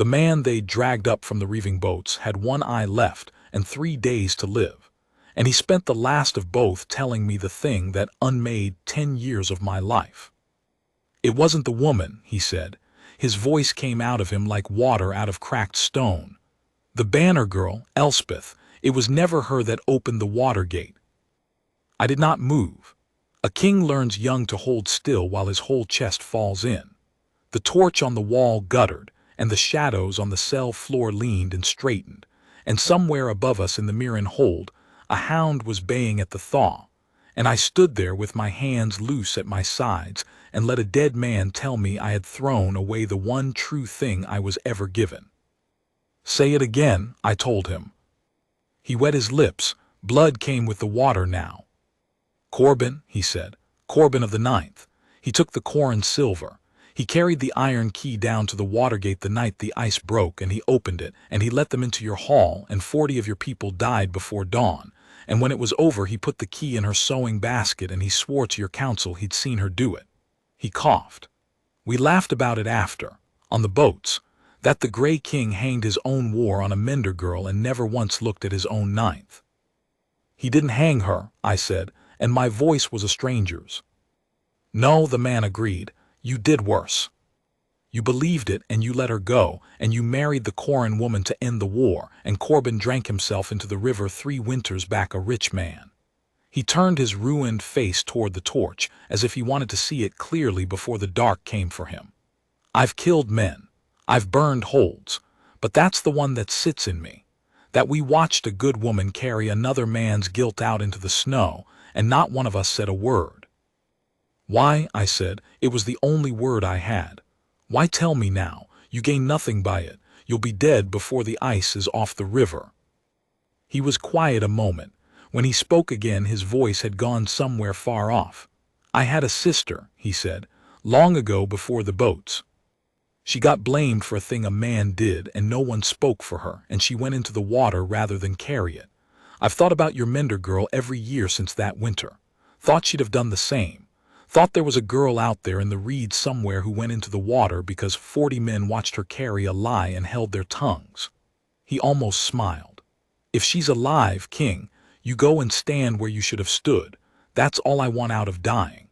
The man they dragged up from the reeving boats had one eye left and 3 days to live, and he spent the last of both telling me the thing that unmade 10 years of my life. It wasn't the woman, he said. His voice came out of him like water out of cracked stone. The banner girl, Elspeth, it was never her that opened the water gate. I did not move. A king learns young to hold still while his whole chest falls in. The torch on the wall guttered, and the shadows on the cell floor leaned and straightened, and somewhere above us in the Mirren hold, a hound was baying at the thaw, and I stood there with my hands loose at my sides and let a dead man tell me I had thrown away the one true thing I was ever given. Say it again, I told him. He wet his lips. Blood came with the water now. Corben, he said, Corben of the Ninth. He took the Corran silver. He carried the iron key down to the Watergate the night the ice broke, and he opened it, and he let them into your hall, and 40 of your people died before dawn. And when it was over, he put the key in her sewing basket, and he swore to your council he'd seen her do it. He coughed. We laughed about it after, on the boats, that the Grey King hanged his own war on a Mender girl and never once looked at his own ninth. He didn't hang her, I said, and my voice was a stranger's. No, the man agreed. You did worse. You believed it, and you let her go, and you married the Corran woman to end the war, and Corben drank himself into the river 3 winters back a rich man. He turned his ruined face toward the torch, as if he wanted to see it clearly before the dark came for him. I've killed men. I've burned holds. But that's the one that sits in me. That we watched a good woman carry another man's guilt out into the snow, and not one of us said a word. Why, I said, it was the only word I had. Why tell me now? You gain nothing by it. You'll be dead before the ice is off the river. He was quiet a moment. When he spoke again, his voice had gone somewhere far off. I had a sister, he said, long ago before the boats. She got blamed for a thing a man did, and no one spoke for her, and she went into the water rather than carry it. I've thought about your Mender girl every year since that winter. Thought she'd have done the same. Thought there was a girl out there in the reeds somewhere who went into the water because 40 men watched her carry a lie and held their tongues. He almost smiled. If she's alive, King, you go and stand where you should have stood. That's all I want out of dying.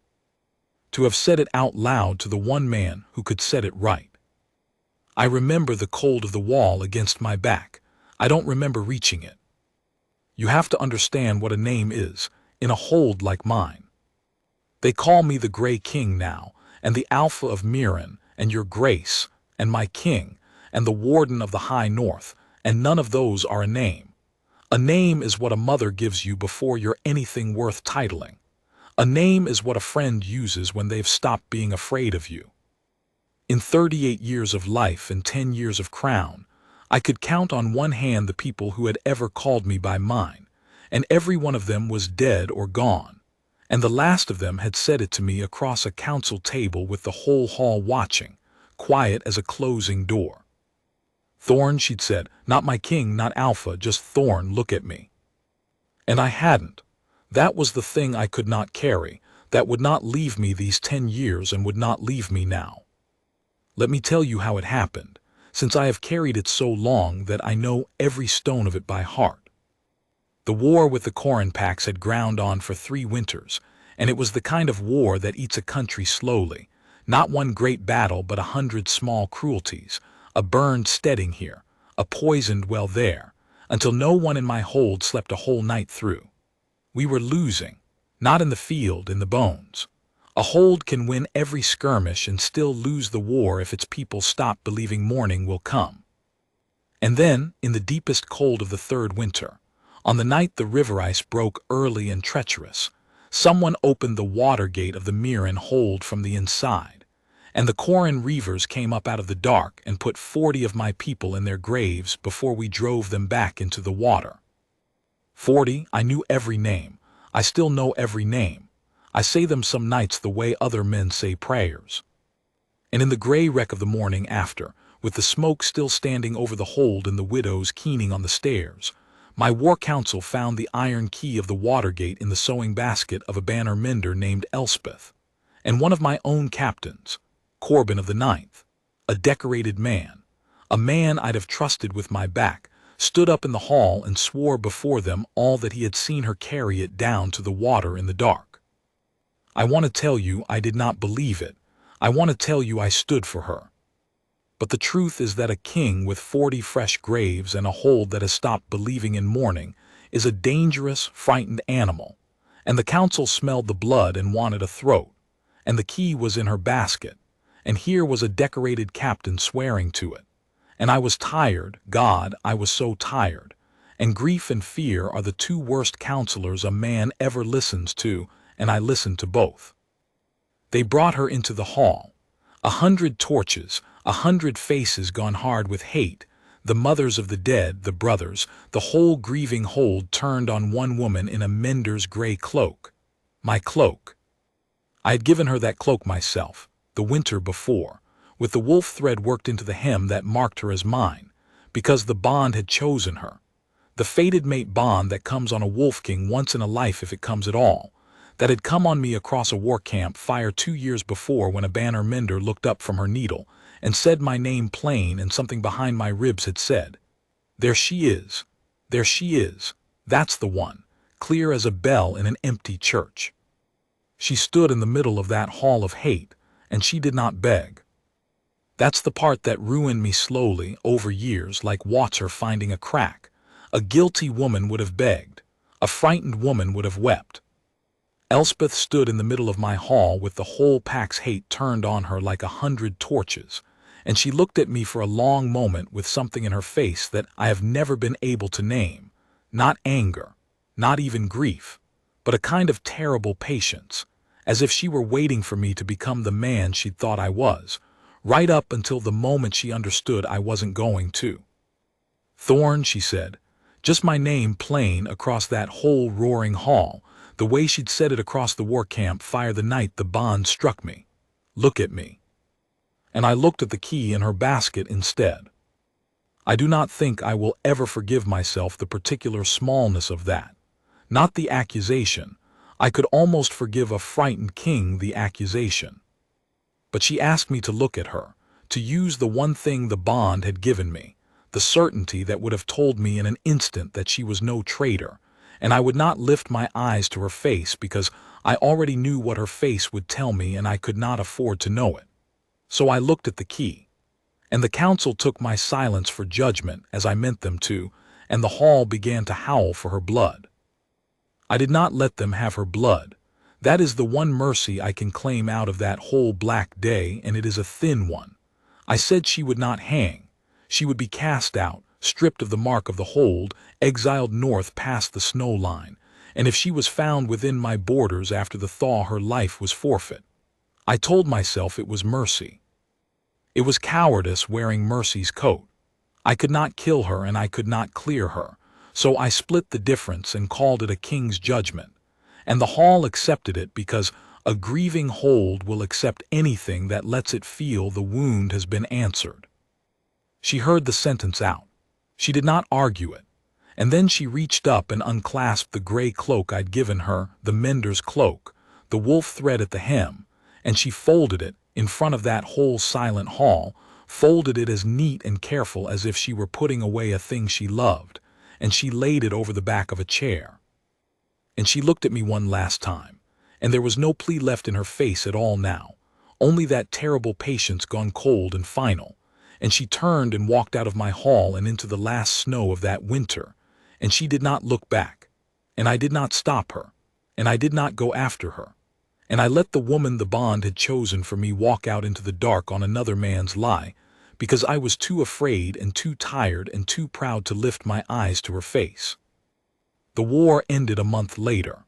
To have said it out loud to the one man who could set it right. I remember the cold of the wall against my back. I don't remember reaching it. You have to understand what a name is, in a hold like mine. They call me the Grey King now, and the Alpha of Mirren, and your Grace, and my King, and the Warden of the High North, and none of those are a name. A name is what a mother gives you before you're anything worth titling. A name is what a friend uses when they've stopped being afraid of you. In 38 years of life and 10 years of crown, I could count on one hand the people who had ever called me by mine, and every one of them was dead or gone. And the last of them had said it to me across a council table with the whole hall watching, quiet as a closing door. Thorn, she'd said, not my king, not Alpha, just Thorn, look at me. And I hadn't. That was the thing I could not carry, that would not leave me these 10 years and would not leave me now. Let me tell you how it happened, since I have carried it so long that I know every stone of it by heart. The war with the Corran packs had ground on for 3 winters, and it was the kind of war that eats a country slowly, not one great battle but 100 small cruelties, a burned steading here, a poisoned well there, until no one in my hold slept a whole night through. We were losing, not in the field, in the bones. A hold can win every skirmish and still lose the war if its people stop believing morning will come. And then, in the deepest cold of the 3rd winter, on the night the river ice broke early and treacherous, someone opened the water gate of the Mirren hold from the inside, and the Corran reavers came up out of the dark and put 40 of my people in their graves before we drove them back into the water. 40, I knew every name. I still know every name. I say them some nights the way other men say prayers. And in the gray wreck of the morning after, with the smoke still standing over the hold and the widows keening on the stairs, my war council found the iron key of the Watergate in the sewing basket of a banner mender named Elspeth, and one of my own captains, Corben of the Ninth, a decorated man, A man I'd have trusted with my back stood up in the hall and swore before them all that he had seen her carry it down to the water in the dark. I want to tell you I did not believe it. I want to tell you I stood for her. But the truth is that a king with 40 fresh graves and a hold that has stopped believing in mourning is a dangerous, frightened animal, and the council smelled the blood and wanted a throat, and the key was in her basket, and here was a decorated captain swearing to it. And I was tired, God, I was so tired, and grief and fear are the two worst counselors a man ever listens to, and I listened to both. They brought her into the hall. 100 torches, 100 faces gone hard with hate, the mothers of the dead, the brothers, the whole grieving hold turned on one woman in a mender's gray cloak. My cloak. I had given her that cloak myself, the winter before, with the wolf thread worked into the hem that marked her as mine, because the bond had chosen her. The fated mate bond that comes on a wolf king once in a life if it comes at all, that had come on me across a war camp fire 2 years before when a banner mender looked up from her needle and said my name plain, and something behind my ribs had said, "There she is, there she is, that's the one," clear as a bell in an empty church. She stood in the middle of that hall of hate, and she did not beg. That's the part that ruined me slowly over years, like water finding a crack. A guilty woman would have begged. A frightened woman would have wept. Elspeth stood in the middle of my hall with the whole pack's hate turned on her like 100 torches, and she looked at me for a long moment with something in her face that I have never been able to name. Not anger, not even grief, but a kind of terrible patience, as if she were waiting for me to become the man she'd thought I was, right up until the moment she understood I wasn't going to. "Thorn," she said, just my name plain across that whole roaring hall, the way she'd said it across the war camp fire the night the bond struck me. "Look at me." And I looked at the key in her basket instead. I do not think I will ever forgive myself the particular smallness of that. Not the accusation. I could almost forgive a frightened king the accusation. But she asked me to look at her, to use the one thing the bond had given me, the certainty that would have told me in an instant that she was no traitor, and I would not lift my eyes to her face because I already knew what her face would tell me and I could not afford to know it. So I looked at the key, and the council took my silence for judgment as I meant them to, and the hall began to howl for her blood. I did not let them have her blood. That is the one mercy I can claim out of that whole black day, and it is a thin one. I said she would not hang. She would be cast out, stripped of the mark of the hold, exiled north past the snow line, and if she was found within my borders after the thaw, her life was forfeit. I told myself it was mercy. It was cowardice wearing mercy's coat. I could not kill her and I could not clear her, so I split the difference and called it a king's judgment. And the hall accepted it because a grieving hold will accept anything that lets it feel the wound has been answered. She heard the sentence out. She did not argue it. And then she reached up and unclasped the gray cloak I'd given her, the mender's cloak, the wolf thread at the hem, and she folded it in front of that whole silent hall, folded it as neat and careful as if she were putting away a thing she loved, and she laid it over the back of a chair. And she looked at me one last time, and there was no plea left in her face at all now, only that terrible patience gone cold and final, and she turned and walked out of my hall and into the last snow of that winter, and she did not look back, and I did not stop her, and I did not go after her, and I let the woman the bond had chosen for me walk out into the dark on another man's lie, because I was too afraid and too tired and too proud to lift my eyes to her face. The war ended a month later.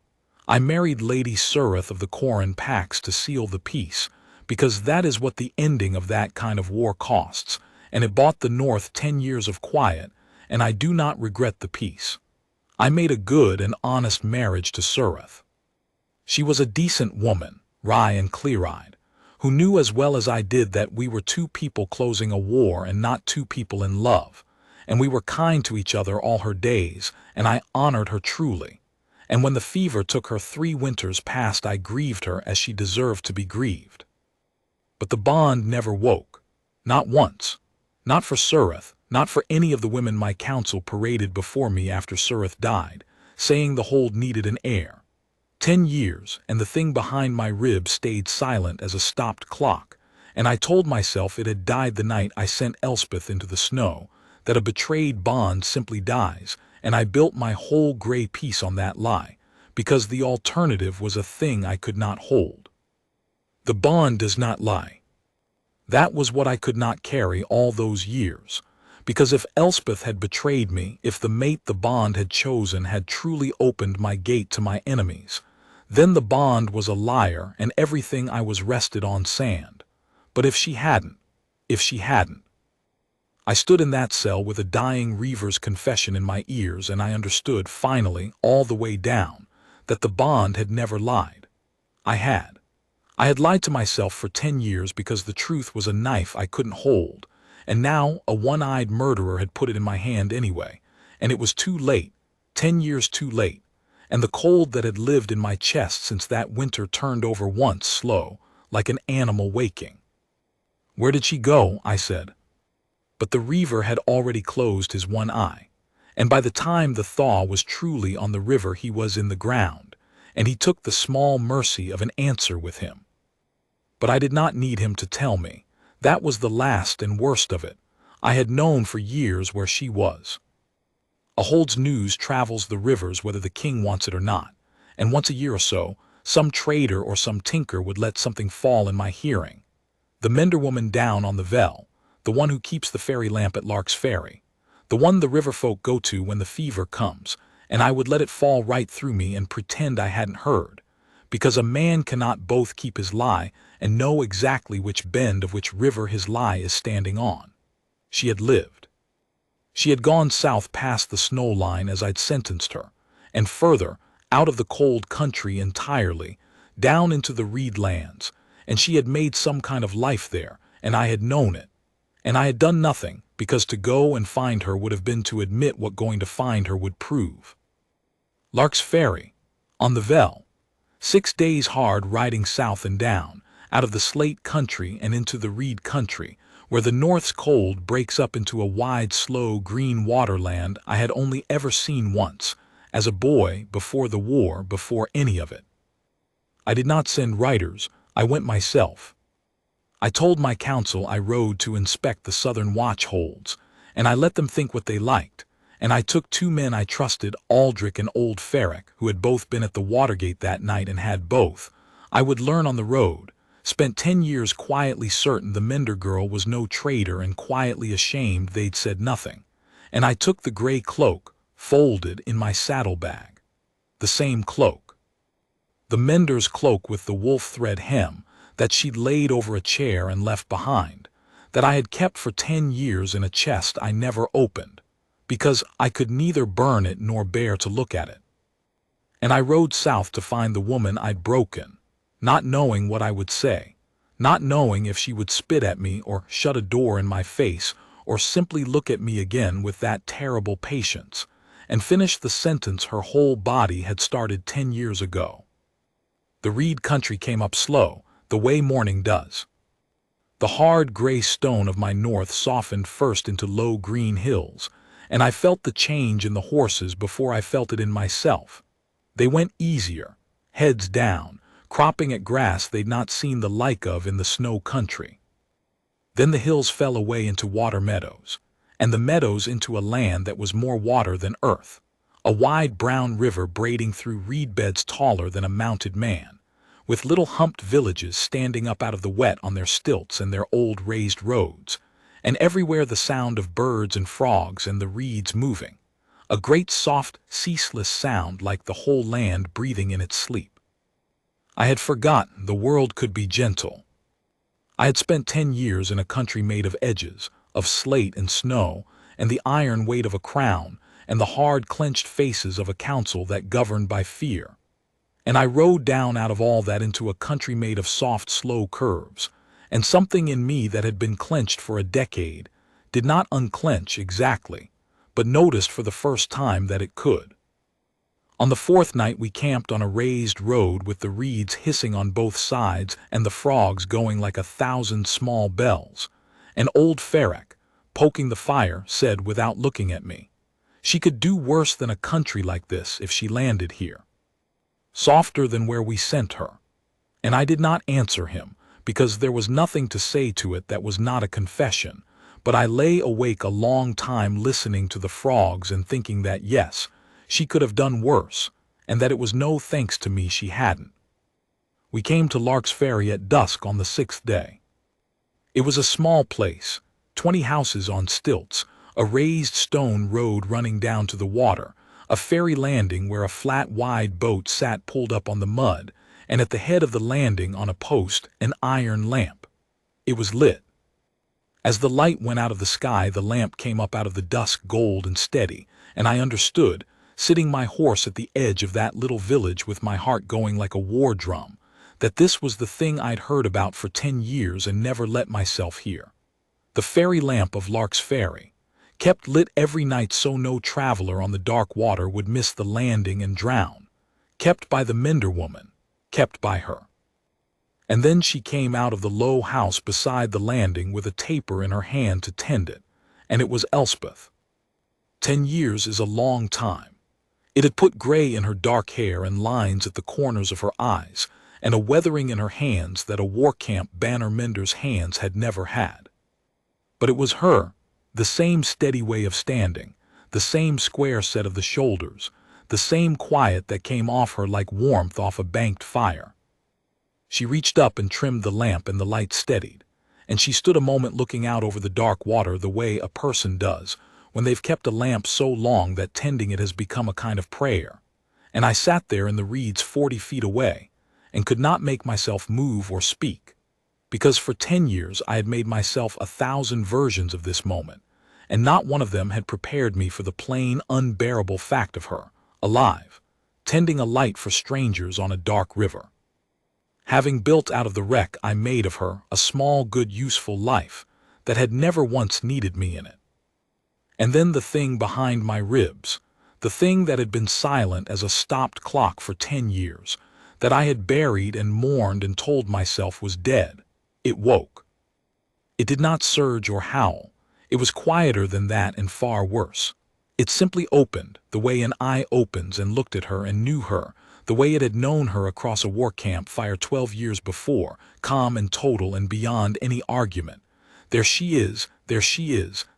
I married Lady Surith of the Corran Pax to seal the peace, because that is what the ending of that kind of war costs, and it bought the North 10 years of quiet, and I do not regret the peace. I made a good and honest marriage to Surith. She was a decent woman, wry and clear-eyed, who knew as well as I did that we were two people closing a war and not two people in love, and we were kind to each other all her days, and I honored her truly. And when the fever took her 3 winters past, I grieved her as she deserved to be grieved. But the bond never woke. Not once. Not for Surith, not for any of the women my council paraded before me after Surith died, saying the hold needed an heir. 10 years, and the thing behind my rib stayed silent as a stopped clock, and I told myself it had died the night I sent Elspeth into the snow, that a betrayed bond simply dies, and I built my whole gray piece on that lie, because the alternative was a thing I could not hold. The bond does not lie. That was what I could not carry all those years, because if Elspeth had betrayed me, if the mate the bond had chosen had truly opened my gate to my enemies, then the bond was a liar and everything I was rested on sand. But if she hadn't, I stood in that cell with a dying Reaver's confession in my ears, and I understood finally, all the way down, that the bond had never lied. I had lied to myself for 10 years because the truth was a knife I couldn't hold, and now a one-eyed murderer had put it in my hand anyway, and it was too late, 10 years too late, and the cold that had lived in my chest since that winter turned over once, slow, like an animal waking. "Where did she go?" I said. But the Reaver had already closed his one eye, and by the time the thaw was truly on the river he was in the ground, and he took the small mercy of an answer with him. But I did not need him to tell me. That was the last and worst of it. I had known for years where she was. A hold's news travels the rivers whether the king wants it or not, and once a year or so, some trader or some tinker would let something fall in my hearing. The mender woman down on the Vel, the one who keeps the fairy lamp at Lark's Ferry, the one the river folk go to when the fever comes, and I would let it fall right through me and pretend I hadn't heard, because a man cannot both keep his lie and know exactly which bend of which river his lie is standing on. She had lived. She had gone south past the snow line as I'd sentenced her, and further, out of the cold country entirely, down into the reed lands, and she had made some kind of life there, and I had known it. And I had done nothing, because to go and find her would have been to admit what going to find her would prove. Lark's Ferry, on the Vel, 6 days hard riding south and down, out of the slate country and into the reed country, where the north's cold breaks up into a wide, slow, green waterland I had only ever seen once, as a boy, before the war, before any of it. I did not send riders, I went myself. I told my council I rode to inspect the southern watch holds, and I let them think what they liked, and I took 2 men I trusted, Aldrich and old Ferrick, who had both been at the Watergate that night and had both, I would learn on the road, spent 10 years quietly certain the Mender girl was no traitor and quietly ashamed they'd said nothing, and I took the gray cloak, folded in my saddlebag. The same cloak. The Mender's cloak with the wolf thread hem, that she'd laid over a chair and left behind, that I had kept for 10 years in a chest I never opened, because I could neither burn it nor bear to look at it. And I rode south to find the woman I'd broken, not knowing what I would say, not knowing if she would spit at me or shut a door in my face or simply look at me again with that terrible patience, and finish the sentence her whole body had started 10 years ago. The reed country came up slow, the way morning does. The hard gray stone of my north softened first into low green hills, and I felt the change in the horses before I felt it in myself. They went easier, heads down, cropping at grass they'd not seen the like of in the snow country. Then the hills fell away into water meadows, and the meadows into a land that was more water than earth, a wide brown river braiding through reed beds taller than a mounted man, with little humped villages standing up out of the wet on their stilts and their old raised roads, and everywhere the sound of birds and frogs and the reeds moving, a great soft, ceaseless sound like the whole land breathing in its sleep. I had forgotten the world could be gentle. I had spent 10 years in a country made of edges, of slate and snow, and the iron weight of a crown, and the hard clenched faces of a council that governed by fear. And I rode down out of all that into a country made of soft, slow curves, and something in me that had been clenched for a decade did not unclench exactly, but noticed for the first time that it could. On the 4th night we camped on a raised road with the reeds hissing on both sides and the frogs going like 1,000 small bells, and old Ferrick, poking the fire, said without looking at me, "She could do worse than a country like this if she landed here. Softer than where we sent her." And I did not answer him, because there was nothing to say to it that was not a confession, but I lay awake a long time listening to the frogs and thinking that yes, she could have done worse, and that it was no thanks to me she hadn't. We came to Lark's Ferry at dusk on the 6th day. It was a small place, 20 houses on stilts, a raised stone road running down to the water, a ferry landing where a flat, wide boat sat pulled up on the mud, and at the head of the landing on a post an iron lamp. It was lit. As the light went out of the sky, the lamp came up out of the dusk gold and steady, and I understood, sitting my horse at the edge of that little village with my heart going like a war drum, that this was the thing I'd heard about for 10 years and never let myself hear. The ferry lamp of Lark's Ferry, kept lit every night so no traveler on the dark water would miss the landing and drown, kept by the mender woman, kept by her. And then she came out of the low house beside the landing with a taper in her hand to tend it, and it was Elspeth. 10 years is a long time. It had put gray in her dark hair and lines at the corners of her eyes, and a weathering in her hands that a war camp banner mender's hands had never had. But it was her, the same steady way of standing, the same square set of the shoulders, the same quiet that came off her like warmth off a banked fire. She reached up and trimmed the lamp, and the light steadied, and she stood a moment looking out over the dark water the way a person does when they've kept a lamp so long that tending it has become a kind of prayer. And I sat there in the reeds 40 feet away, and could not make myself move or speak, because for 10 years I had made myself 1,000 versions of this moment, and not one of them had prepared me for the plain, unbearable fact of her, alive, tending a light for strangers on a dark river. Having built out of the wreck I made of her a small, good, useful life that had never once needed me in it. And then the thing behind my ribs, the thing that had been silent as a stopped clock for 10 years, that I had buried and mourned and told myself was dead, it woke. It did not surge or howl. It was quieter than that and far worse. It simply opened, the way an eye opens, and looked at her and knew her, the way it had known her across a war campfire 12 years before, calm and total and beyond any argument. There she is,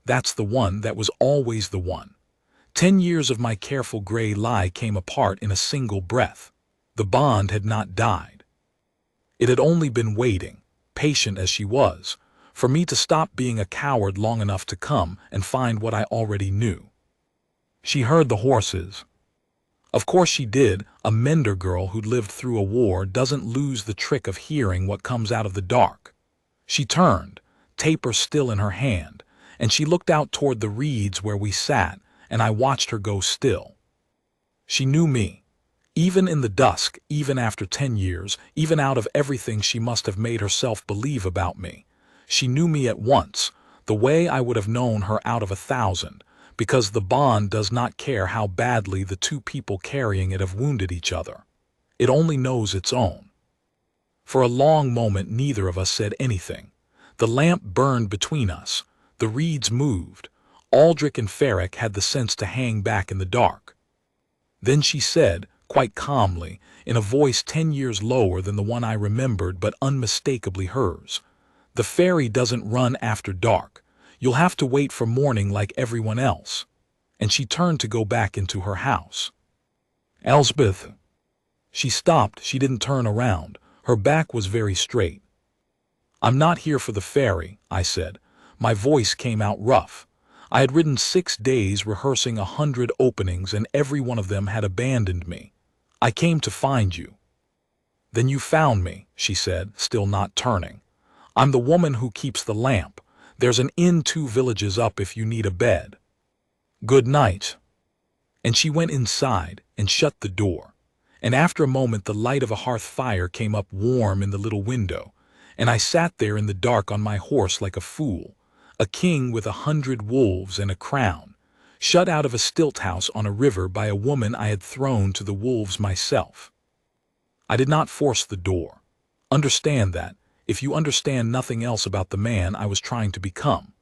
that's the one, that was always the one. 10 years of my careful gray lie came apart in a single breath. The bond had not died. It had only been waiting, patient as she was, for me to stop being a coward long enough to come and find what I already knew. She heard the horses. Of course she did. A mender girl who'd lived through a war doesn't lose the trick of hearing what comes out of the dark. She turned, taper still in her hand, and she looked out toward the reeds where we sat, and I watched her go still. She knew me. Even in the dusk, even after 10 years, even out of everything she must have made herself believe about me, she knew me at once, the way I would have known her out of 1,000, because the bond does not care how badly the two people carrying it have wounded each other. It only knows its own. For a long moment neither of us said anything. The lamp burned between us. The reeds moved. Aldrich and Ferric had the sense to hang back in the dark. Then she said, quite calmly, in a voice 10 years lower than the one I remembered but unmistakably hers, "The ferry doesn't run after dark. You'll have to wait for morning like everyone else." And she turned to go back into her house. "Elspeth." She stopped. She didn't turn around. Her back was very straight. "I'm not here for the ferry," I said. My voice came out rough. I had ridden 6 days rehearsing 100 openings, and every one of them had abandoned me. "I came to find you." "Then you found me," she said, still not turning. "I'm the woman who keeps the lamp. There's an inn 2 villages up if you need a bed. Good night." And she went inside and shut the door. And after a moment the light of a hearth fire came up warm in the little window, and I sat there in the dark on my horse like a fool, a king with 100 wolves and a crown, shut out of a stilt house on a river by a woman I had thrown to the wolves myself. I did not force the door. Understand that, if you understand nothing else about the man I was trying to become.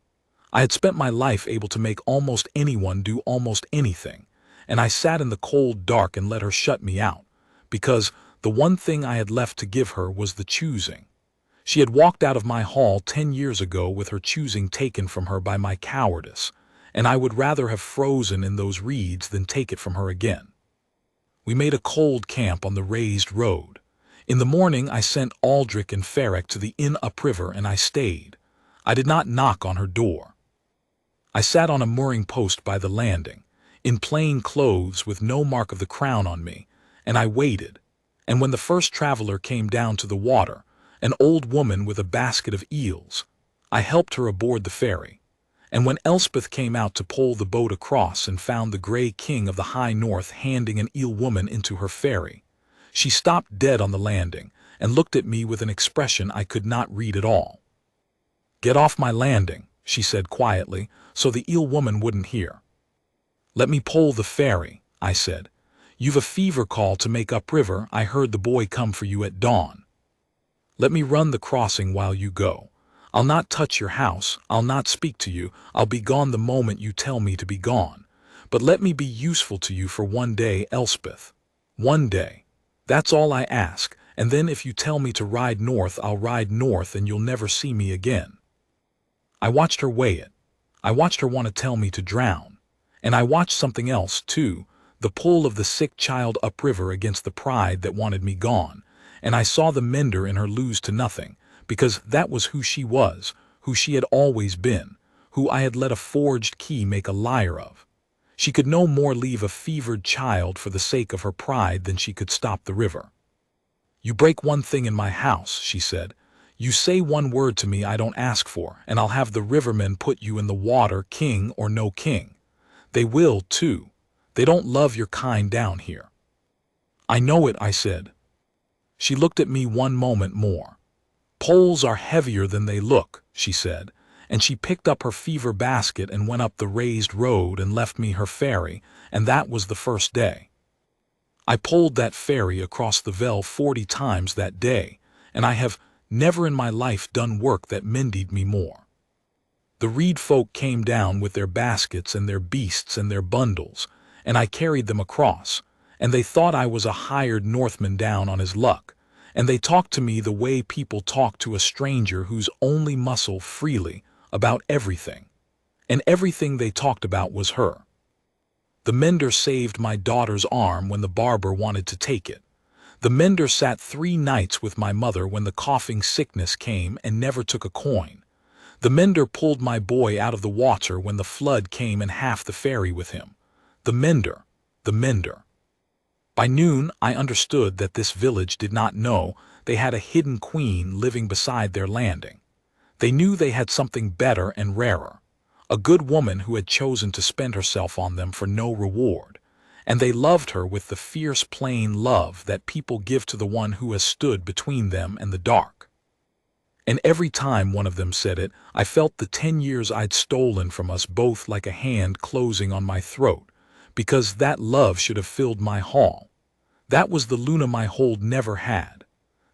I had spent my life able to make almost anyone do almost anything, and I sat in the cold dark and let her shut me out, because the one thing I had left to give her was the choosing. She had walked out of my hall 10 years ago with her choosing taken from her by my cowardice, and I would rather have frozen in those reeds than take it from her again. We made a cold camp on the raised road. In the morning I sent Aldrich and Ferric to the inn upriver, and I stayed. I did not knock on her door. I sat on a mooring post by the landing, in plain clothes with no mark of the crown on me, and I waited. And when the first traveler came down to the water, an old woman with a basket of eels, I helped her aboard the ferry. And when Elspeth came out to pole the boat across and found the Grey King of the High North handing an eel woman into her ferry, she stopped dead on the landing and looked at me with an expression I could not read at all. "Get off my landing," she said quietly, so the eel woman wouldn't hear. "Let me pole the ferry," I said. "You've a fever call to make upriver. I heard the boy come for you at dawn. Let me run the crossing while you go. I'll not touch your house, I'll not speak to you, I'll be gone the moment you tell me to be gone. But let me be useful to you for one day, Elspeth. One day. That's all I ask, and then if you tell me to ride north, I'll ride north and you'll never see me again." I watched her weigh it. I watched her want to tell me to drown. And I watched something else, too, the pull of the sick child upriver against the pride that wanted me gone, and I saw the mender in her lose to nothing, because that was who she was, who she had always been, who I had let a forged key make a liar of. She could no more leave a fevered child for the sake of her pride than she could stop the river. "You break one thing in my house," she said. "You say one word to me I don't ask for, and I'll have the rivermen put you in the water, king or no king. They will, too. They don't love your kind down here." "I know it," I said. She looked at me one moment more. "Poles are heavier than they look," she said, and she picked up her fever basket and went up the raised road and left me her ferry, and that was the first day. I poled that ferry across the Vell 40 times that day, and I have never in my life done work that mended me more. The reed folk came down with their baskets and their beasts and their bundles, and I carried them across, and they thought I was a hired Northman down on his luck, and they talked to me the way people talk to a stranger who's only muscle freely about everything, and everything they talked about was her. The mender saved my daughter's arm when the barber wanted to take it. The mender sat 3 nights with my mother when the coughing sickness came and never took a coin. The mender pulled my boy out of the water when the flood came and half the ferry with him. The mender, the mender. By noon I understood that this village did not know they had a hidden queen living beside their landing. They knew they had something better and rarer, a good woman who had chosen to spend herself on them for no reward, and they loved her with the fierce plain love that people give to the one who has stood between them and the dark. And every time one of them said it, I felt the 10 years I'd stolen from us both like a hand closing on my throat, because that love should have filled my hall. That was the Luna my hold never had.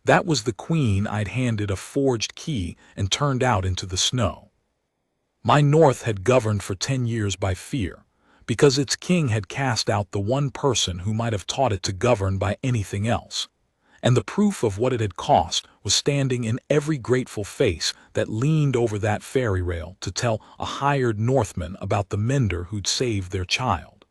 That was the queen I'd handed a forged key and turned out into the snow. My North had governed for 10 years by fear, because its king had cast out the one person who might have taught it to govern by anything else. And the proof of what it had cost was standing in every grateful face that leaned over that ferry rail to tell a hired Northman about the mender who'd saved their child.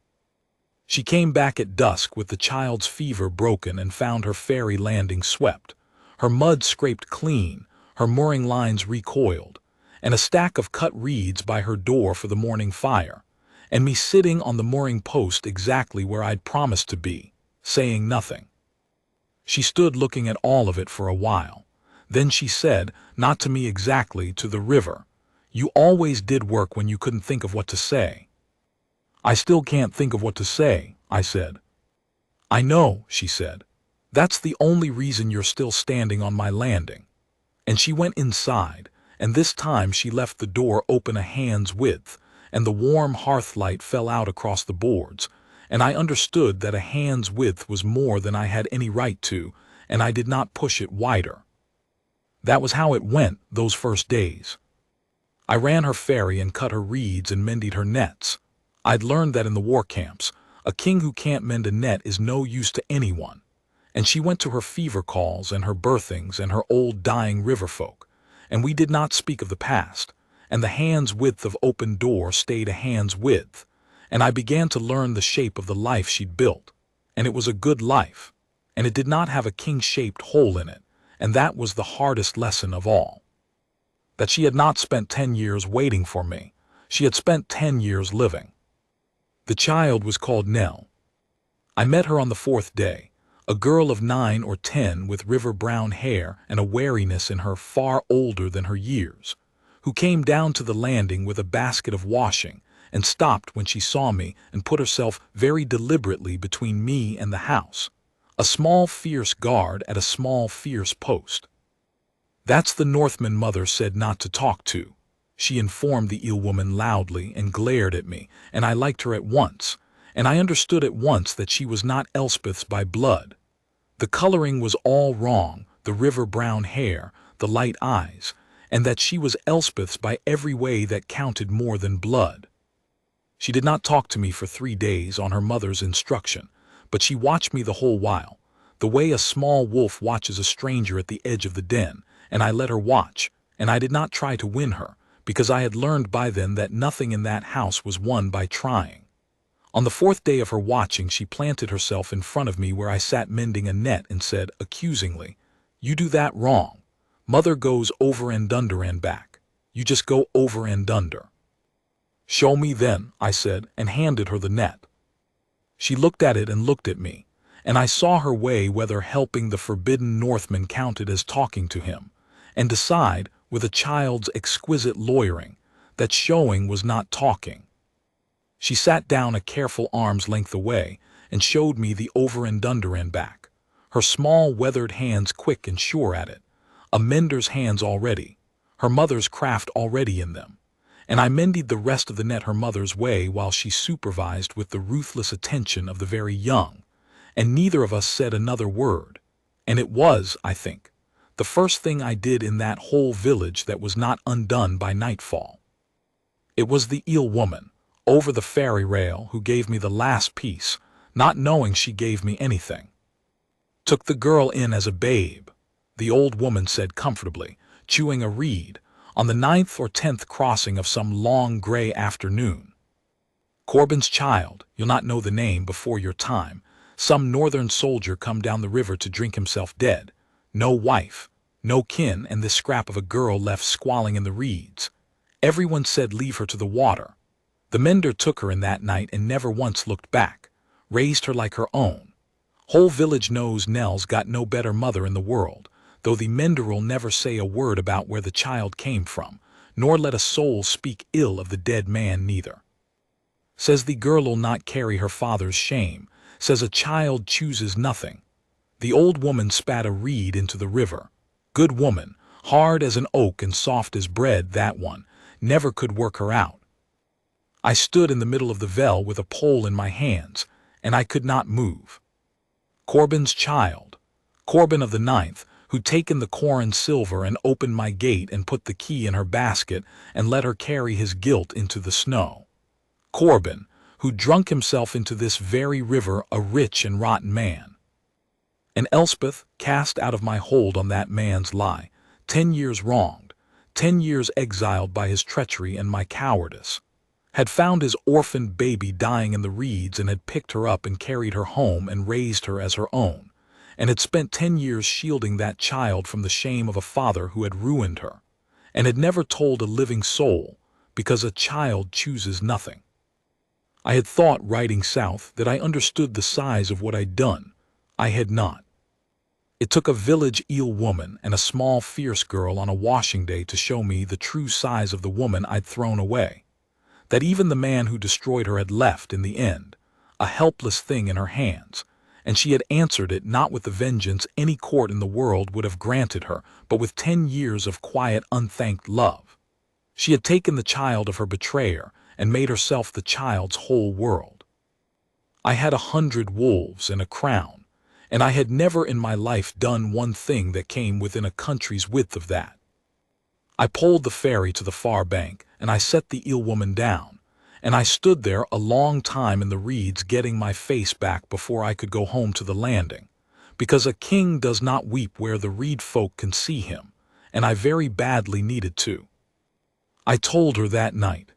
She came back at dusk with the child's fever broken and found her ferry landing swept, her mud scraped clean, her mooring lines recoiled, and a stack of cut reeds by her door for the morning fire, and me sitting on the mooring post exactly where I'd promised to be, saying nothing. She stood looking at all of it for a while. Then she said, not to me exactly, to the river, "You always did work when you couldn't think of what to say." "I still can't think of what to say," I said. "I know," she said. "That's the only reason you're still standing on my landing." And she went inside, and this time she left the door open a hand's width, and the warm hearth light fell out across the boards, and I understood that a hand's width was more than I had any right to, and I did not push it wider. That was how it went those first days. I ran her ferry and cut her reeds and mended her nets. I'd learned that in the war camps, a king who can't mend a net is no use to anyone. And she went to her fever calls and her birthings and her old dying river folk, and we did not speak of the past, and the hand's width of open door stayed a hand's width, and I began to learn the shape of the life she'd built, and it was a good life, and it did not have a king-shaped hole in it, and that was the hardest lesson of all. That she had not spent 10 years waiting for me, she had spent 10 years living. The child was called Nell. I met her on the 4th day, a girl of 9 or 10 with river-brown hair and a wariness in her far older than her years, who came down to the landing with a basket of washing and stopped when she saw me and put herself very deliberately between me and the house, a small fierce guard at a small fierce post. That's the Northman mother said not to talk to, she informed the eel woman loudly and glared at me, and I liked her at once, and I understood at once that she was not Elspeth's by blood. The coloring was all wrong, the river-brown hair, the light eyes, and that she was Elspeth's by every way that counted more than blood. She did not talk to me for 3 days on her mother's instruction, but she watched me the whole while, the way a small wolf watches a stranger at the edge of the den, and I let her watch, and I did not try to win her, because I had learned by then that nothing in that house was won by trying. On the 4th day of her watching, she planted herself in front of me where I sat mending a net and said, accusingly, "You do that wrong. Mother goes over and under and back. You just go over and under." "Show me then," I said, and handed her the net. She looked at it and looked at me, and I saw her weigh whether helping the forbidden Northman counted as talking to him, and decide, with a child's exquisite lawyering, that showing was not talking. She sat down a careful arm's length away and showed me the over and under and back, her small weathered hands quick and sure at it, a mender's hands already, her mother's craft already in them, and I mended the rest of the net her mother's way while she supervised with the ruthless attention of the very young, and neither of us said another word, and it was, I think, the first thing I did in that whole village that was not undone by nightfall. It was the eel woman, over the ferry rail, who gave me the last piece, not knowing she gave me anything. "Took the girl in as a babe," the old woman said comfortably, chewing a reed, on the 9th or 10th crossing of some long gray afternoon. "Corbin's child, you'll not know the name before your time, some northern soldier come down the river to drink himself dead, no wife, no kin, and this scrap of a girl left squalling in the reeds. Everyone said leave her to the water. The mender took her in that night and never once looked back, raised her like her own. Whole village knows Nell's got no better mother in the world, though the mender'll never say a word about where the child came from, nor let a soul speak ill of the dead man neither. Says the girl'll not carry her father's shame, says a child chooses nothing." The old woman spat a reed into the river. Good woman, hard as an oak and soft as bread, that one, never could work her out. I stood in the middle of the Vell with a pole in my hands, and I could not move. Corbin's child, Corbin of the 9th, who'd taken the corn silver and opened my gate and put the key in her basket and let her carry his guilt into the snow. Corbin, who drunk himself into this very river a rich and rotten man. And Elspeth, cast out of my hold on that man's lie, 10 years wronged, 10 years exiled by his treachery and my cowardice, had found his orphaned baby dying in the reeds and had picked her up and carried her home and raised her as her own, and had spent 10 years shielding that child from the shame of a father who had ruined her, and had never told a living soul, because a child chooses nothing. I had thought, riding south, that I understood the size of what I'd done. I had not. It took a village eel woman and a small fierce girl on a washing day to show me the true size of the woman I'd thrown away, that even the man who destroyed her had left, in the end, a helpless thing in her hands, and she had answered it not with the vengeance any court in the world would have granted her, but with 10 years of quiet, unthanked love. She had taken the child of her betrayer and made herself the child's whole world. I had 100 wolves and a crown, and I had never in my life done one thing that came within a country's width of that. I poled the ferry to the far bank, and I set the eel woman down, and I stood there a long time in the reeds getting my face back before I could go home to the landing, because a king does not weep where the reed folk can see him, and I very badly needed to. I told her that night.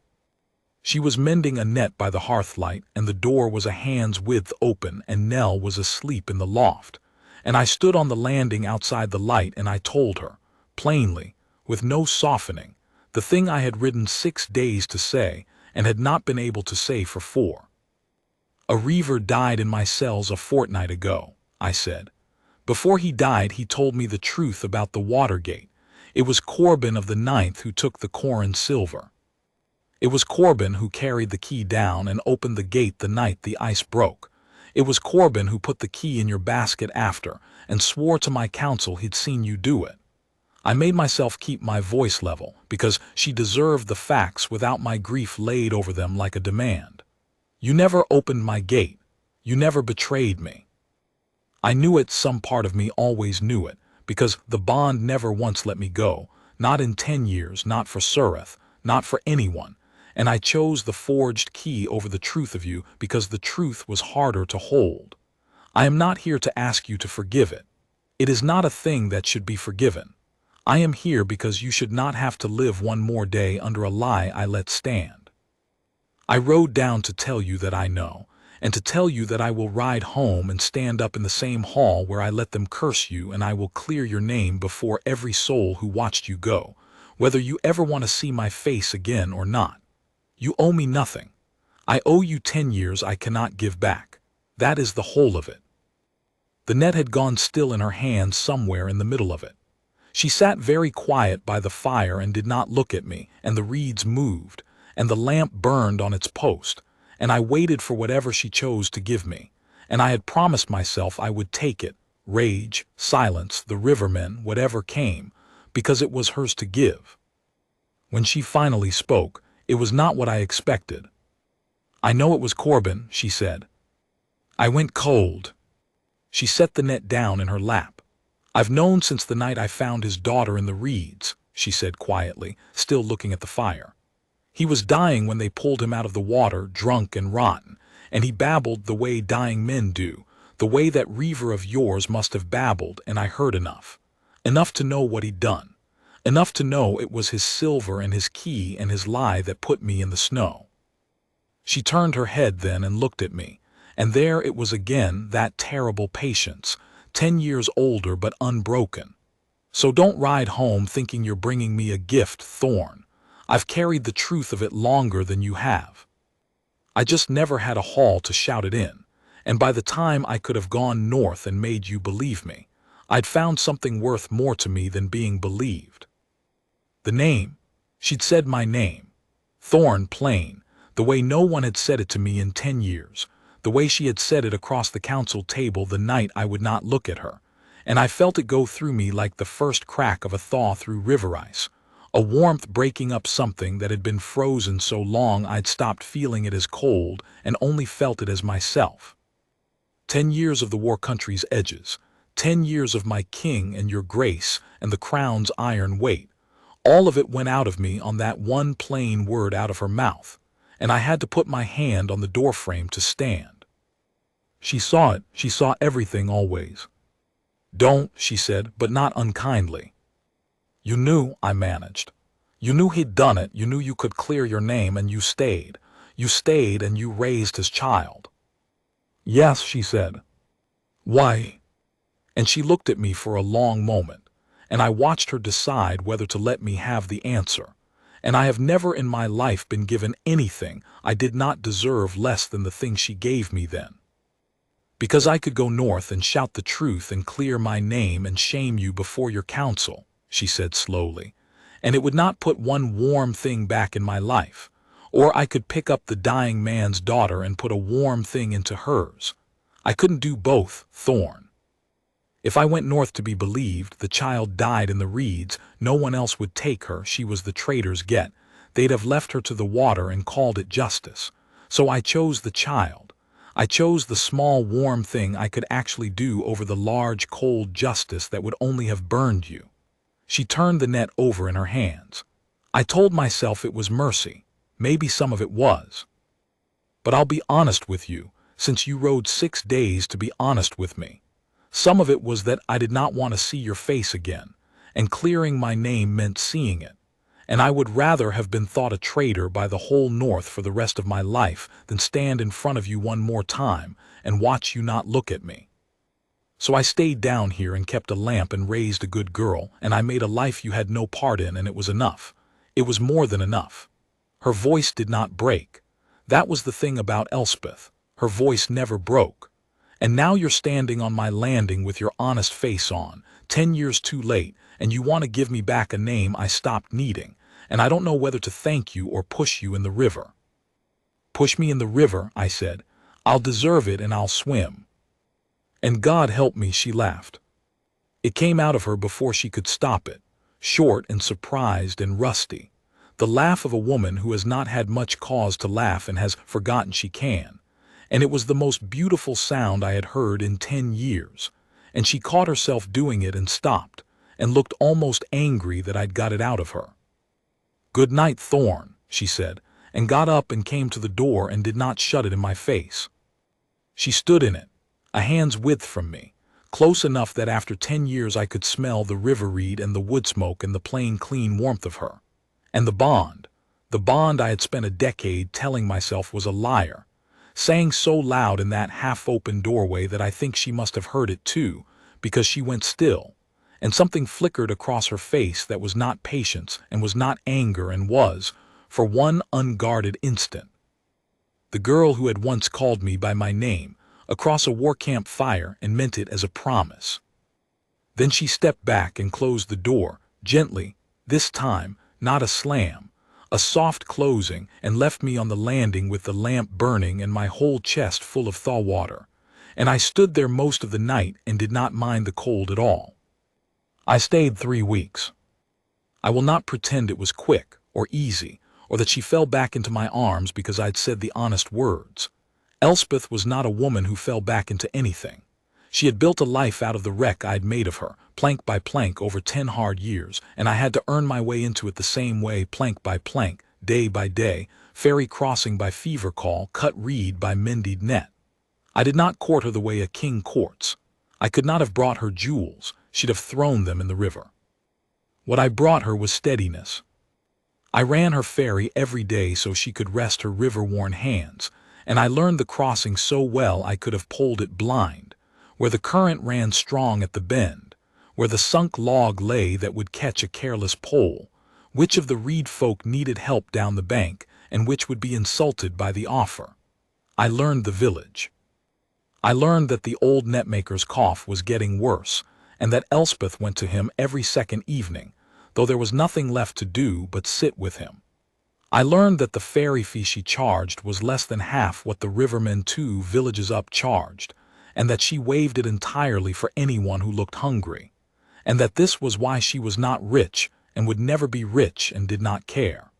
She was mending a net by the hearthlight, and the door was a hand's width open, and Nell was asleep in the loft, and I stood on the landing outside the light, and I told her, plainly, with no softening, the thing I had ridden 6 days to say, and had not been able to say for 4. A reaver died in my cells a fortnight ago, I said. Before he died, he told me the truth about the Watergate. It was Corbin of the 9th who took the Corin silver. It was Corbin who carried the key down and opened the gate the night the ice broke. It was Corbin who put the key in your basket after, and swore to my counsel he'd seen you do it. I made myself keep my voice level, because she deserved the facts without my grief laid over them like a demand. You never opened my gate. You never betrayed me. I knew it, some part of me always knew it, because the bond never once let me go, not in 10 years, not for Sureth, not for anyone, and I chose the forged key over the truth of you because the truth was harder to hold. I am not here to ask you to forgive it. It is not a thing that should be forgiven. I am here because you should not have to live one more day under a lie I let stand. I rode down to tell you that I know, and to tell you that I will ride home and stand up in the same hall where I let them curse you, and I will clear your name before every soul who watched you go, whether you ever want to see my face again or not. You owe me nothing. I owe you 10 years I cannot give back. That is the whole of it. The net had gone still in her hand somewhere in the middle of it. She sat very quiet by the fire and did not look at me, and the reeds moved, and the lamp burned on its post, and I waited for whatever she chose to give me, and I had promised myself I would take it, rage, silence, the rivermen, whatever came, because it was hers to give. When she finally spoke, it was not what I expected. I know it was Corbin, she said. I went cold. She set the net down in her lap. I've known since the night I found his daughter in the reeds, she said quietly, still looking at the fire. He was dying when they pulled him out of the water, drunk and rotten, and he babbled the way dying men do, the way that reaver of yours must have babbled, and I heard enough. Enough to know what he'd done. Enough to know it was his silver and his key and his lie that put me in the snow. She turned her head then and looked at me, and there it was again, that terrible patience, 10 years older but unbroken. So don't ride home thinking you're bringing me a gift, Thorn. I've carried the truth of it longer than you have. I just never had a hall to shout it in, and by the time I could have gone north and made you believe me, I'd found something worth more to me than being believed. The name. She'd said my name. Thorn, plain, the way no one had said it to me in 10 years, the way she had said it across the council table the night I would not look at her, and I felt it go through me like the first crack of a thaw through river ice, a warmth breaking up something that had been frozen so long I'd stopped feeling it as cold and only felt it as myself. 10 years of the war country's edges, 10 years of my king and your grace and the crown's iron weight, all of it went out of me on that one plain word out of her mouth, and I had to put my hand on the doorframe to stand. She saw it, she saw everything always. Don't, she said, but not unkindly. You knew, I managed. You knew he'd done it, you knew you could clear your name, and you stayed. You stayed and you raised his child. Yes, she said. Why? And she looked at me for a long moment, and I watched her decide whether to let me have the answer. And I have never in my life been given anything I did not deserve less than the thing she gave me then. Because I could go north and shout the truth and clear my name and shame you before your council, she said slowly, and it would not put one warm thing back in my life, or I could pick up the dying man's daughter and put a warm thing into hers. I couldn't do both, Thorn. If I went north to be believed, the child died in the reeds, no one else would take her, she was the traitors' get. They'd have left her to the water and called it justice. So I chose the child. I chose the small warm thing I could actually do over the large cold justice that would only have burned you. She turned the net over in her hands. I told myself it was mercy. Maybe some of it was. But I'll be honest with you, since you rode 6 days to be honest with me. Some of it was that I did not want to see your face again, and clearing my name meant seeing it. And I would rather have been thought a traitor by the whole North for the rest of my life than stand in front of you one more time and watch you not look at me. So I stayed down here and kept a lamp and raised a good girl, and I made a life you had no part in, and it was enough. It was more than enough. Her voice did not break. That was the thing about Elspeth. Her voice never broke. And now you're standing on my landing with your honest face on, 10 years too late, and you want to give me back a name I stopped needing, and I don't know whether to thank you or push you in the river. Push me in the river, I said. I'll deserve it and I'll swim. And God help me, she laughed. It came out of her before she could stop it, short and surprised and rusty. The laugh of a woman who has not had much cause to laugh and has forgotten she can. And it was the most beautiful sound I had heard in 10 years. And she caught herself doing it and stopped, and looked almost angry that I'd got it out of her. "Good night, Thorn," she said, and got up and came to the door and did not shut it in my face. She stood in it, a hand's width from me, close enough that after 10 years I could smell the river reed and the wood smoke and the plain clean warmth of her. And the bond I had spent a decade telling myself was a liar, sang so loud in that half-open doorway that I think she must have heard it too, because she went still, and something flickered across her face that was not patience and was not anger and was, for one unguarded instant, the girl who had once called me by my name across a war camp fire and meant it as a promise. Then she stepped back and closed the door, gently, this time, not a slam, a soft closing, and left me on the landing with the lamp burning and my whole chest full of thaw water. And I stood there most of the night and did not mind the cold at all. I stayed 3 weeks. I will not pretend it was quick or easy, or that she fell back into my arms because I'd said the honest words. Elspeth was not a woman who fell back into anything. She had built a life out of the wreck I'd made of her, plank by plank over 10 hard years, and I had to earn my way into it the same way, plank by plank, day by day, ferry crossing by fever call, cut reed by mended net. I did not court her the way a king courts. I could not have brought her jewels, she'd have thrown them in the river. What I brought her was steadiness. I ran her ferry every day so she could rest her river-worn hands, and I learned the crossing so well I could have poled it blind, where the current ran strong at the bend, where the sunk log lay that would catch a careless pole, which of the reed folk needed help down the bank, and which would be insulted by the offer. I learned the village. I learned that the old netmaker's cough was getting worse, and that Elspeth went to him every second evening, though there was nothing left to do but sit with him. I learned that the ferry fee she charged was less than half what the rivermen 2 villages up charged, and that she waived it entirely for anyone who looked hungry, and that this was why she was not rich and would never be rich and did not care.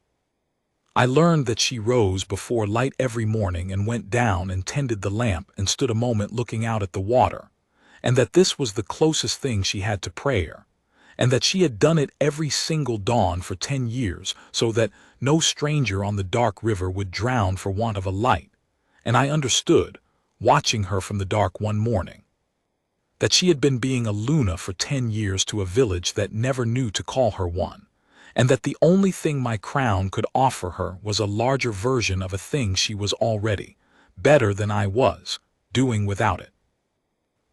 I learned that she rose before light every morning and went down and tended the lamp and stood a moment looking out at the water, and that this was the closest thing she had to prayer, and that she had done it every single dawn for 10 years so that no stranger on the dark river would drown for want of a light, and I understood, watching her from the dark one morning, that she had been being a Luna for 10 years to a village that never knew to call her one, and that the only thing my crown could offer her was a larger version of a thing she was already, better than I was, doing without it.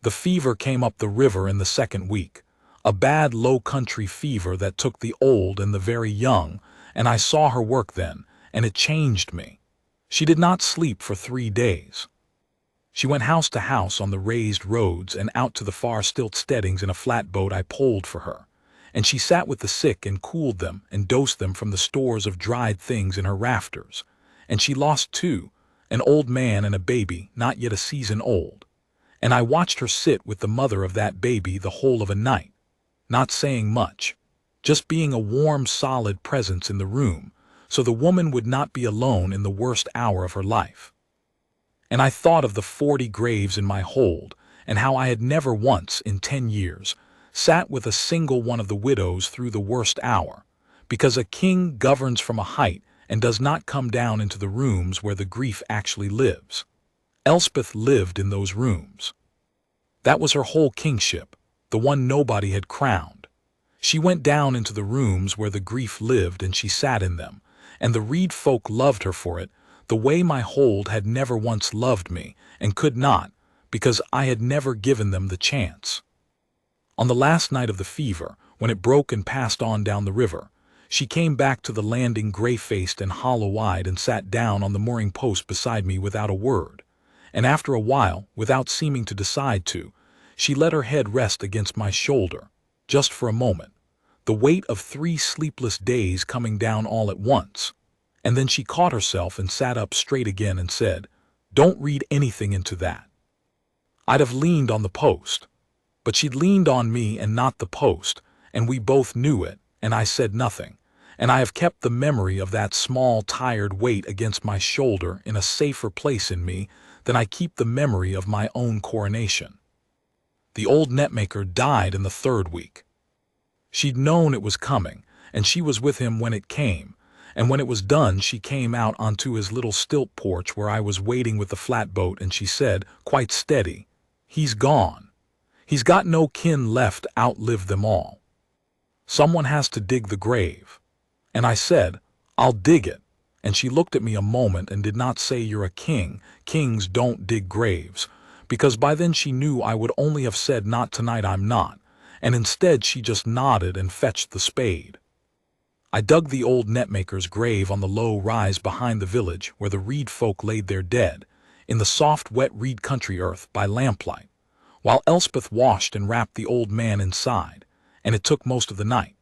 The fever came up the river in the 2nd week, a bad low-country fever that took the old and the very young, and I saw her work then, and it changed me. She did not sleep for 3 days. She went house to house on the raised roads and out to the far stilt steadings in a flatboat I poled for her, and she sat with the sick and cooled them and dosed them from the stores of dried things in her rafters, and she lost 2, an old man and a baby not yet a season old, and I watched her sit with the mother of that baby the whole of a night, not saying much, just being a warm, solid presence in the room, so the woman would not be alone in the worst hour of her life. And I thought of the 40 graves in my hold, and how I had never once, in 10 years, sat with a single one of the widows through the worst hour, because a king governs from a height and does not come down into the rooms where the grief actually lives. Elspeth lived in those rooms. That was her whole kingship, the one nobody had crowned. She went down into the rooms where the grief lived and she sat in them, and the Reed folk loved her for it, the way my hold had never once loved me, and could not, because I had never given them the chance. On the last night of the fever, when it broke and passed on down the river, she came back to the landing gray-faced and hollow-eyed and sat down on the mooring post beside me without a word, and after a while, without seeming to decide to, she let her head rest against my shoulder, just for a moment, the weight of 3 sleepless days coming down all at once, and then she caught herself and sat up straight again and said, "Don't read anything into that." I'd have leaned on the post, but she'd leaned on me and not the post, and we both knew it, and I said nothing, and I have kept the memory of that small, tired weight against my shoulder in a safer place in me than I keep the memory of my own coronation. The old netmaker died in the 3rd week. She'd known it was coming, and she was with him when it came, and when it was done she came out onto his little stilt porch where I was waiting with the flatboat, and she said, quite steady, "He's gone. He's got no kin left, outlived them all. Someone has to dig the grave." And I said, "I'll dig it." And she looked at me a moment and did not say, "You're a king. Kings don't dig graves," because by then she knew I would only have said, "Not tonight, I'm not," and instead she just nodded and fetched the spade. I dug the old netmaker's grave on the low rise behind the village where the Reed folk laid their dead, in the soft, wet reed country earth by lamplight, while Elspeth washed and wrapped the old man inside, and it took most of the night.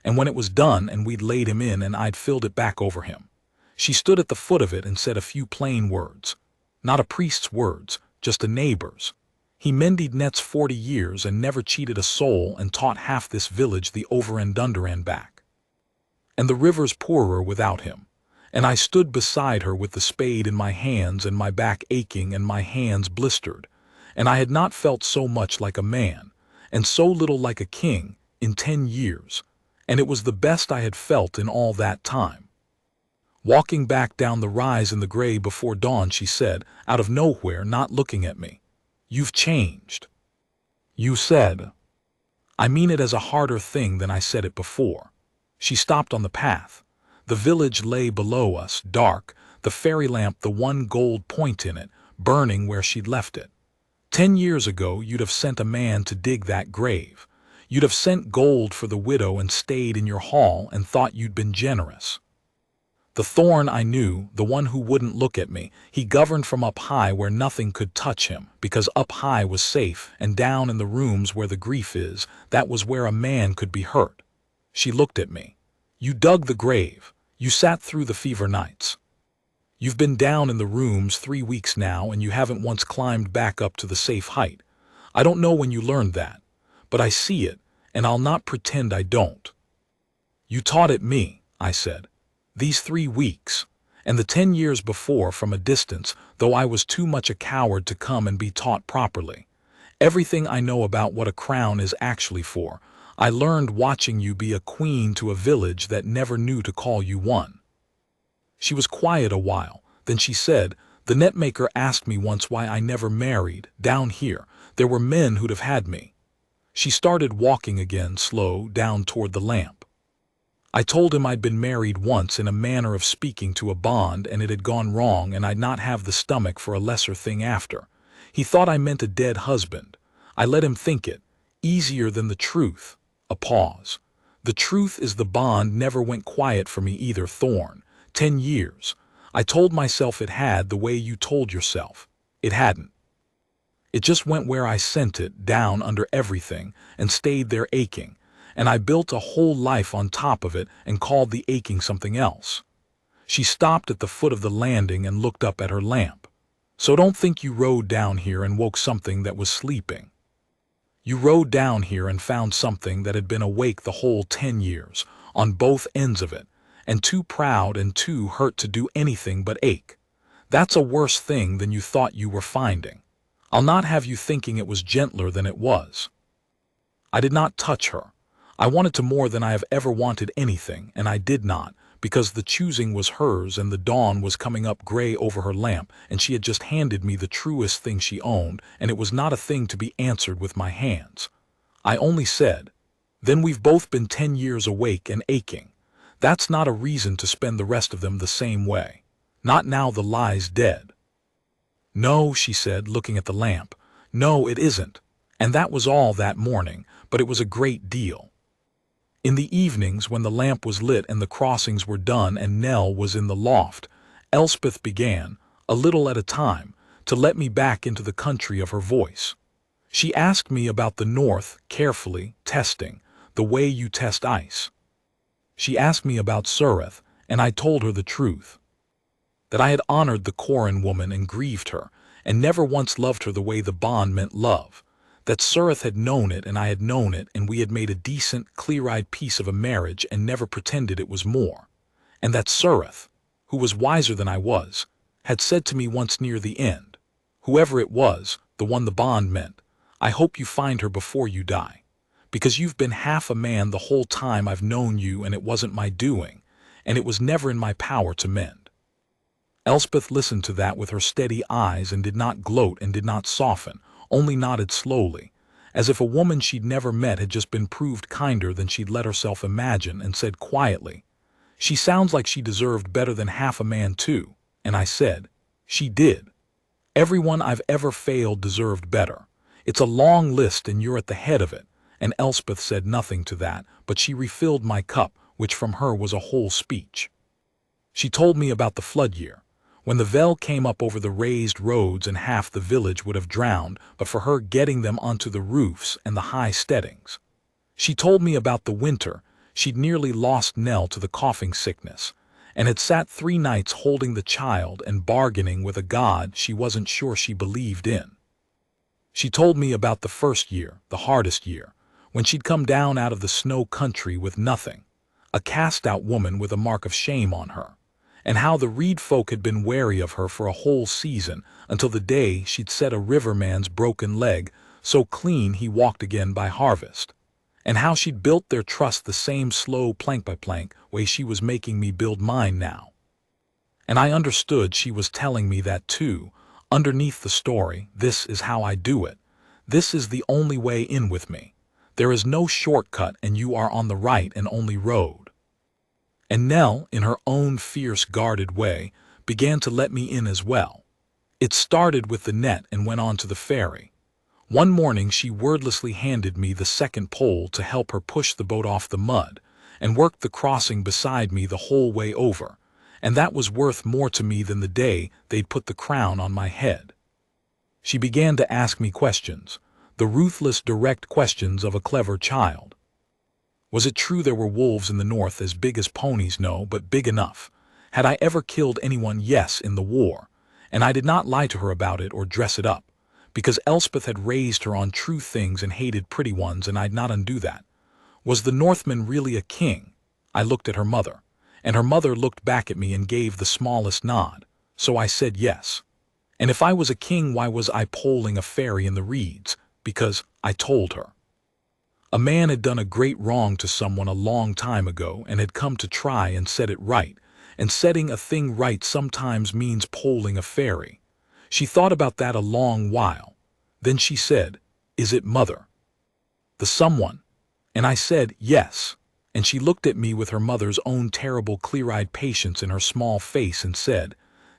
And when it was done and we'd laid him in and I'd filled it back over him, she stood at the foot of it and said a few plain words, not a priest's words, just a neighbor's. He mended nets 40 years and never cheated a soul and taught half this village the over and under and back. And the river's poorer without him. And I stood beside her with the spade in my hands and my back aching and my hands blistered, and I had not felt so much like a man, and so little like a king, in 10 years, and it was the best I had felt in all that time. Walking back down the rise in the gray before dawn, she said, out of nowhere, not looking at me, "You've changed." "You said." "I mean it as a harder thing than I said it before." She stopped on the path. The village lay below us, dark, the fairy lamp, the one gold point in it, burning where she'd left it. 10 years ago you'd have sent a man to dig that grave. You'd have sent gold for the widow and stayed in your hall and thought you'd been generous. The thorn I knew, the one who wouldn't look at me, he governed from up high where nothing could touch him, because up high was safe, and down in the rooms where the grief is, that was where a man could be hurt. She looked at me. "You dug the grave. You sat through the fever nights. You've been down in the rooms 3 weeks now, and you haven't once climbed back up to the safe height. I don't know when you learned that, but I see it, and I'll not pretend I don't." "You taught it me," I said. "These 3 weeks, and the 10 years before from a distance, though I was too much a coward to come and be taught properly. Everything I know about what a crown is actually for, I learned watching you be a queen to a village that never knew to call you one." She was quiet a while, then she said, "The netmaker asked me once why I never married, down here. There were men who'd have had me." She started walking again, slow, down toward the lamp. "I told him I'd been married once in a manner of speaking to a bond, and it had gone wrong, and I'd not have the stomach for a lesser thing after. He thought I meant a dead husband. I let him think it. Easier than the truth." A pause. "The truth is the bond never went quiet for me either, Thorn. 10 years. I told myself it had, the way you told yourself. It hadn't. It just went where I sent it, down under everything, and stayed there aching, and I built a whole life on top of it and called the aching something else." She stopped at the foot of the landing and looked up at her lamp. "So don't think you rode down here and woke something that was sleeping. You rode down here and found something that had been awake the whole 10 years, on both ends of it, and too proud and too hurt to do anything but ache. That's a worse thing than you thought you were finding. I'll not have you thinking it was gentler than it was." I did not touch her. I wanted to more than I have ever wanted anything, and I did not, because the choosing was hers and the dawn was coming up gray over her lamp, and she had just handed me the truest thing she owned, and it was not a thing to be answered with my hands. I only said, "Then we've both been 10 years awake and aching. That's not a reason to spend the rest of them the same way. Not now the lie's dead." "No," she said, looking at the lamp. "No, it isn't." And that was all that morning, but it was a great deal. In the evenings, when the lamp was lit and the crossings were done and Nell was in the loft, Elspeth began, a little at a time, to let me back into the country of her voice. She asked me about the North, carefully, testing, the way you test ice. She asked me about Surith, and I told her the truth. That I had honored the Corin woman and grieved her, and never once loved her the way the bond meant love. That Surith had known it and I had known it, and we had made a decent, clear-eyed piece of a marriage and never pretended it was more. And that Surith, who was wiser than I was, had said to me once near the end, "Whoever it was, the one the bond meant, I hope you find her before you die. Because you've been half a man the whole time I've known you, and it wasn't my doing, and it was never in my power to mend." Elspeth listened to that with her steady eyes and did not gloat and did not soften, only nodded slowly, as if a woman she'd never met had just been proved kinder than she'd let herself imagine, and said quietly, "She sounds like she deserved better than half a man too." And I said, "She did. Everyone I've ever failed deserved better. It's a long list and you're at the head of it." And Elspeth said nothing to that, but she refilled my cup, which from her was a whole speech. She told me about the flood year, when the Vel came up over the raised roads and half the village would have drowned but for her getting them onto the roofs and the high steadings. She told me about the winter she'd nearly lost Nell to the coughing sickness, and had sat 3 nights holding the child and bargaining with a God she wasn't sure she believed in. She told me about the first year, the hardest year, when she'd come down out of the snow country with nothing, a cast-out woman with a mark of shame on her, and how the reed folk had been wary of her for a whole season, until the day she'd set a riverman's broken leg so clean he walked again by harvest, and how she'd built their trust the same slow plank-by-plank way she was making me build mine now. And I understood she was telling me that too, underneath the story, "This is how I do it. This is the only way in with me. There is no shortcut and you are on the right and only road." And Nell, in her own fierce, guarded way, began to let me in as well. It started with the net and went on to the ferry. One morning she wordlessly handed me the second pole to help her push the boat off the mud, and worked the crossing beside me the whole way over, and that was worth more to me than the day they'd put the crown on my head. She began to ask me questions, the ruthless, direct questions of a clever child. Was it true there were wolves in the north as big as ponies? No, but big enough. Had I ever killed anyone? Yes, in the war. And I did not lie to her about it or dress it up, because Elspeth had raised her on true things and hated pretty ones, and I'd not undo that. Was the Northman really a king? I looked at her mother, and her mother looked back at me and gave the smallest nod, so I said yes. And if I was a king, why was I poling a fairy in the reeds? Because I told her. A man had done a great wrong to someone a long time ago and had come to try and set it right, and setting a thing right sometimes means poling a fairy. She thought about that a long while. Then she said, "Is it mother? The someone?" And I said, "Yes." And she looked at me with her mother's own terrible clear-eyed patience in her small face and said,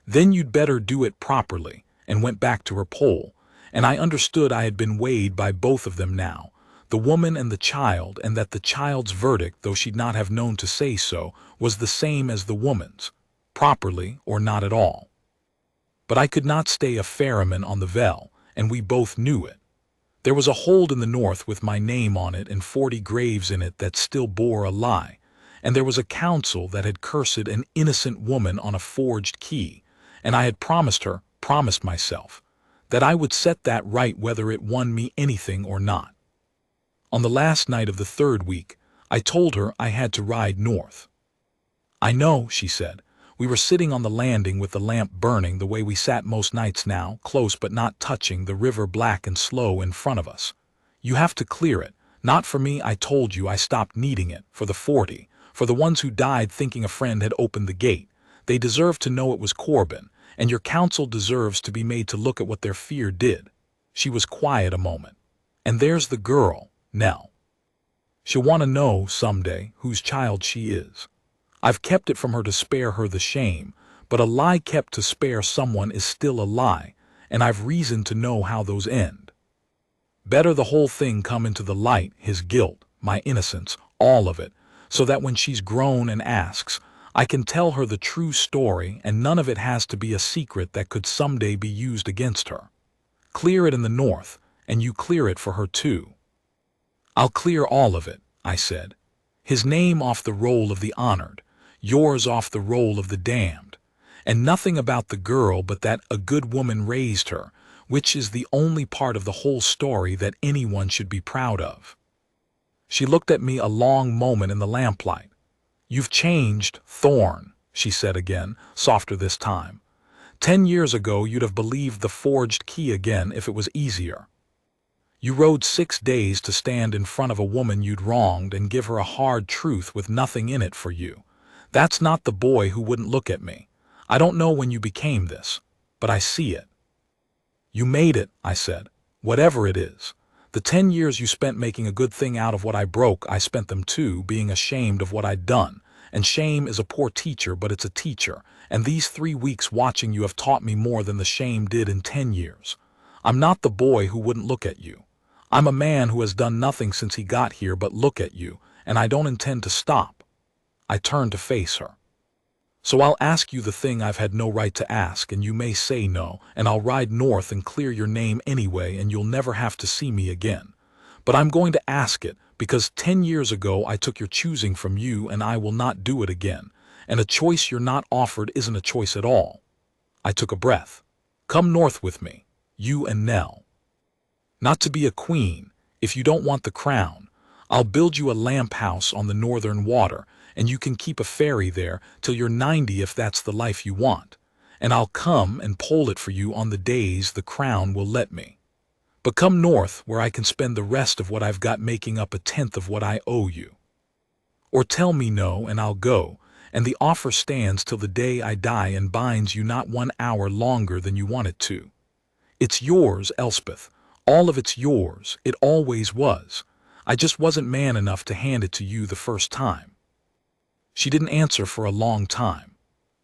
"Then you'd better do it properly," and went back to her pole. And I understood I had been weighed by both of them now, the woman and the child, and that the child's verdict, though she'd not have known to say so, was the same as the woman's, properly or not at all. But I could not stay a ferryman on the Vel, and we both knew it. There was a hold in the north with my name on it and 40 graves in it that still bore a lie, and there was a council that had cursed an innocent woman on a forged key, and I had promised myself, that I would set that right whether it won me anything or not. On the last night of the 3rd week, I told her I had to ride north. "I know," she said. We were sitting on the landing with the lamp burning the way we sat most nights now, close but not touching, the river black and slow in front of us. "You have to clear it, Not for me, I told you I stopped needing it, for the 40, for the ones who died thinking a friend had opened the gate. They deserve to know it was Corbin, and your counsel deserves to be made to look at what their fear did. She was quiet a moment. And there's the girl, Nell. She'll want to know, someday, whose child she is. I've kept it from her to spare her the shame, but a lie kept to spare someone is still a lie, and I've reason to know how those end. Better the whole thing come into the light, his guilt, my innocence, all of it, so that when she's grown and asks, I can tell her the true story and none of it has to be a secret that could someday be used against her. Clear it in the north, and you clear it for her too. I'll clear all of it, I said. His name off the roll of the honored, yours off the roll of the damned, and nothing about the girl but that a good woman raised her, which is the only part of the whole story that anyone should be proud of. She looked at me a long moment in the lamplight. You've changed, Thorn, she said again, softer this time. 10 years ago you'd have believed the forged key again if it was easier. You rode 6 days to stand in front of a woman you'd wronged and give her a hard truth with nothing in it for you. That's not the boy who wouldn't look at me. I don't know when you became this, but I see it. You made it, I said, whatever it is. The 10 years you spent making a good thing out of what I broke, I spent them too, being ashamed of what I'd done. And shame is a poor teacher, but it's a teacher. And these 3 weeks watching you have taught me more than the shame did in 10 years. I'm not the boy who wouldn't look at you. I'm a man who has done nothing since he got here but look at you, and I don't intend to stop. I turned to face her. So I'll ask you the thing I've had no right to ask, and you may say no, and I'll ride north and clear your name anyway, and you'll never have to see me again. But I'm going to ask it, because 10 years ago I took your choosing from you, and I will not do it again. And a choice you're not offered isn't a choice at all. I took a breath. Come north with me, you and Nell. Not to be a queen, if you don't want the crown. I'll build you a lamp house on the northern water, and you can keep a ferry there till you're 90 if that's the life you want. And I'll come and pole it for you on the days the crown will let me. But come north where I can spend the rest of what I've got making up 1/10 of what I owe you. Or tell me no and I'll go, and the offer stands till the day I die and binds you not 1 hour longer than you want it to. It's yours, Elspeth. All of it's yours. It always was. I just wasn't man enough to hand it to you the first time. She didn't answer for a long time.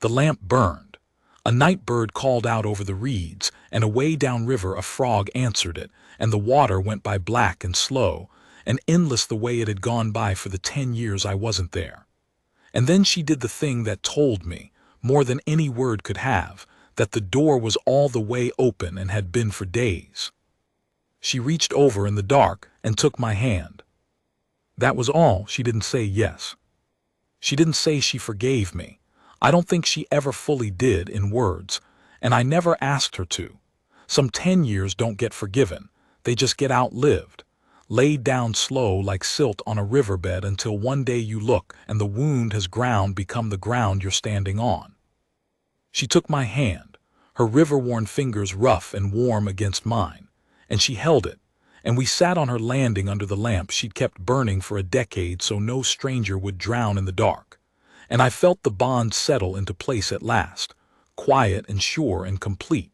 The lamp burned. A night bird called out over the reeds, and away downriver a frog answered it, and the water went by black and slow, and endless the way it had gone by for the 10 years I wasn't there. And then she did the thing that told me, more than any word could have, that the door was all the way open and had been for days. She reached over in the dark and took my hand. That was all. She didn't say yes. She didn't say she forgave me. I don't think she ever fully did in words, and I never asked her to. Some 10 years don't get forgiven. They just get outlived, laid down slow like silt on a riverbed until one day you look and the wound has ground become the ground you're standing on. She took my hand, her river-worn fingers rough and warm against mine, and she held it, and we sat on her landing under the lamp she'd kept burning for a decade so no stranger would drown in the dark. And I felt the bond settle into place at last, quiet and sure and complete,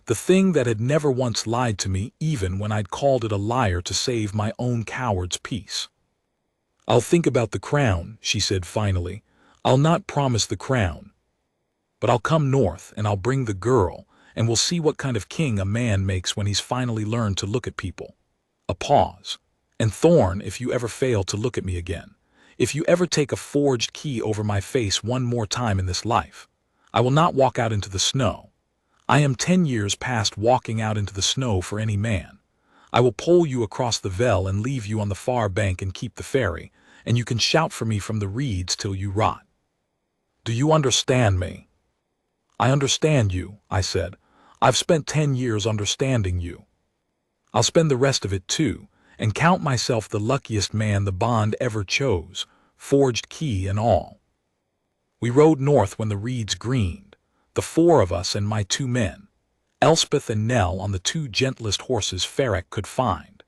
the thing that had never once lied to me even when I'd called it a liar to save my own coward's peace. I'll think about the crown, she said finally. I'll not promise the crown. But I'll come north and I'll bring the girl, and we'll see what kind of king a man makes when he's finally learned to look at people. A pause. And Thorn, if you ever fail to look at me again, if you ever take a forged key over my face one more time in this life, I will not walk out into the snow. I am 10 years past walking out into the snow for any man. I will pole you across the Vel and leave you on the far bank and keep the ferry, and you can shout for me from the reeds till you rot. Do you understand me? I understand you, I said. I've spent 10 years understanding you. I'll spend the rest of it too, and count myself the luckiest man the bond ever chose, forged key and all. We rode north when the reeds greened, the 4 of us and my 2 men, Elspeth and Nell on the 2 gentlest horses Ferreck could find.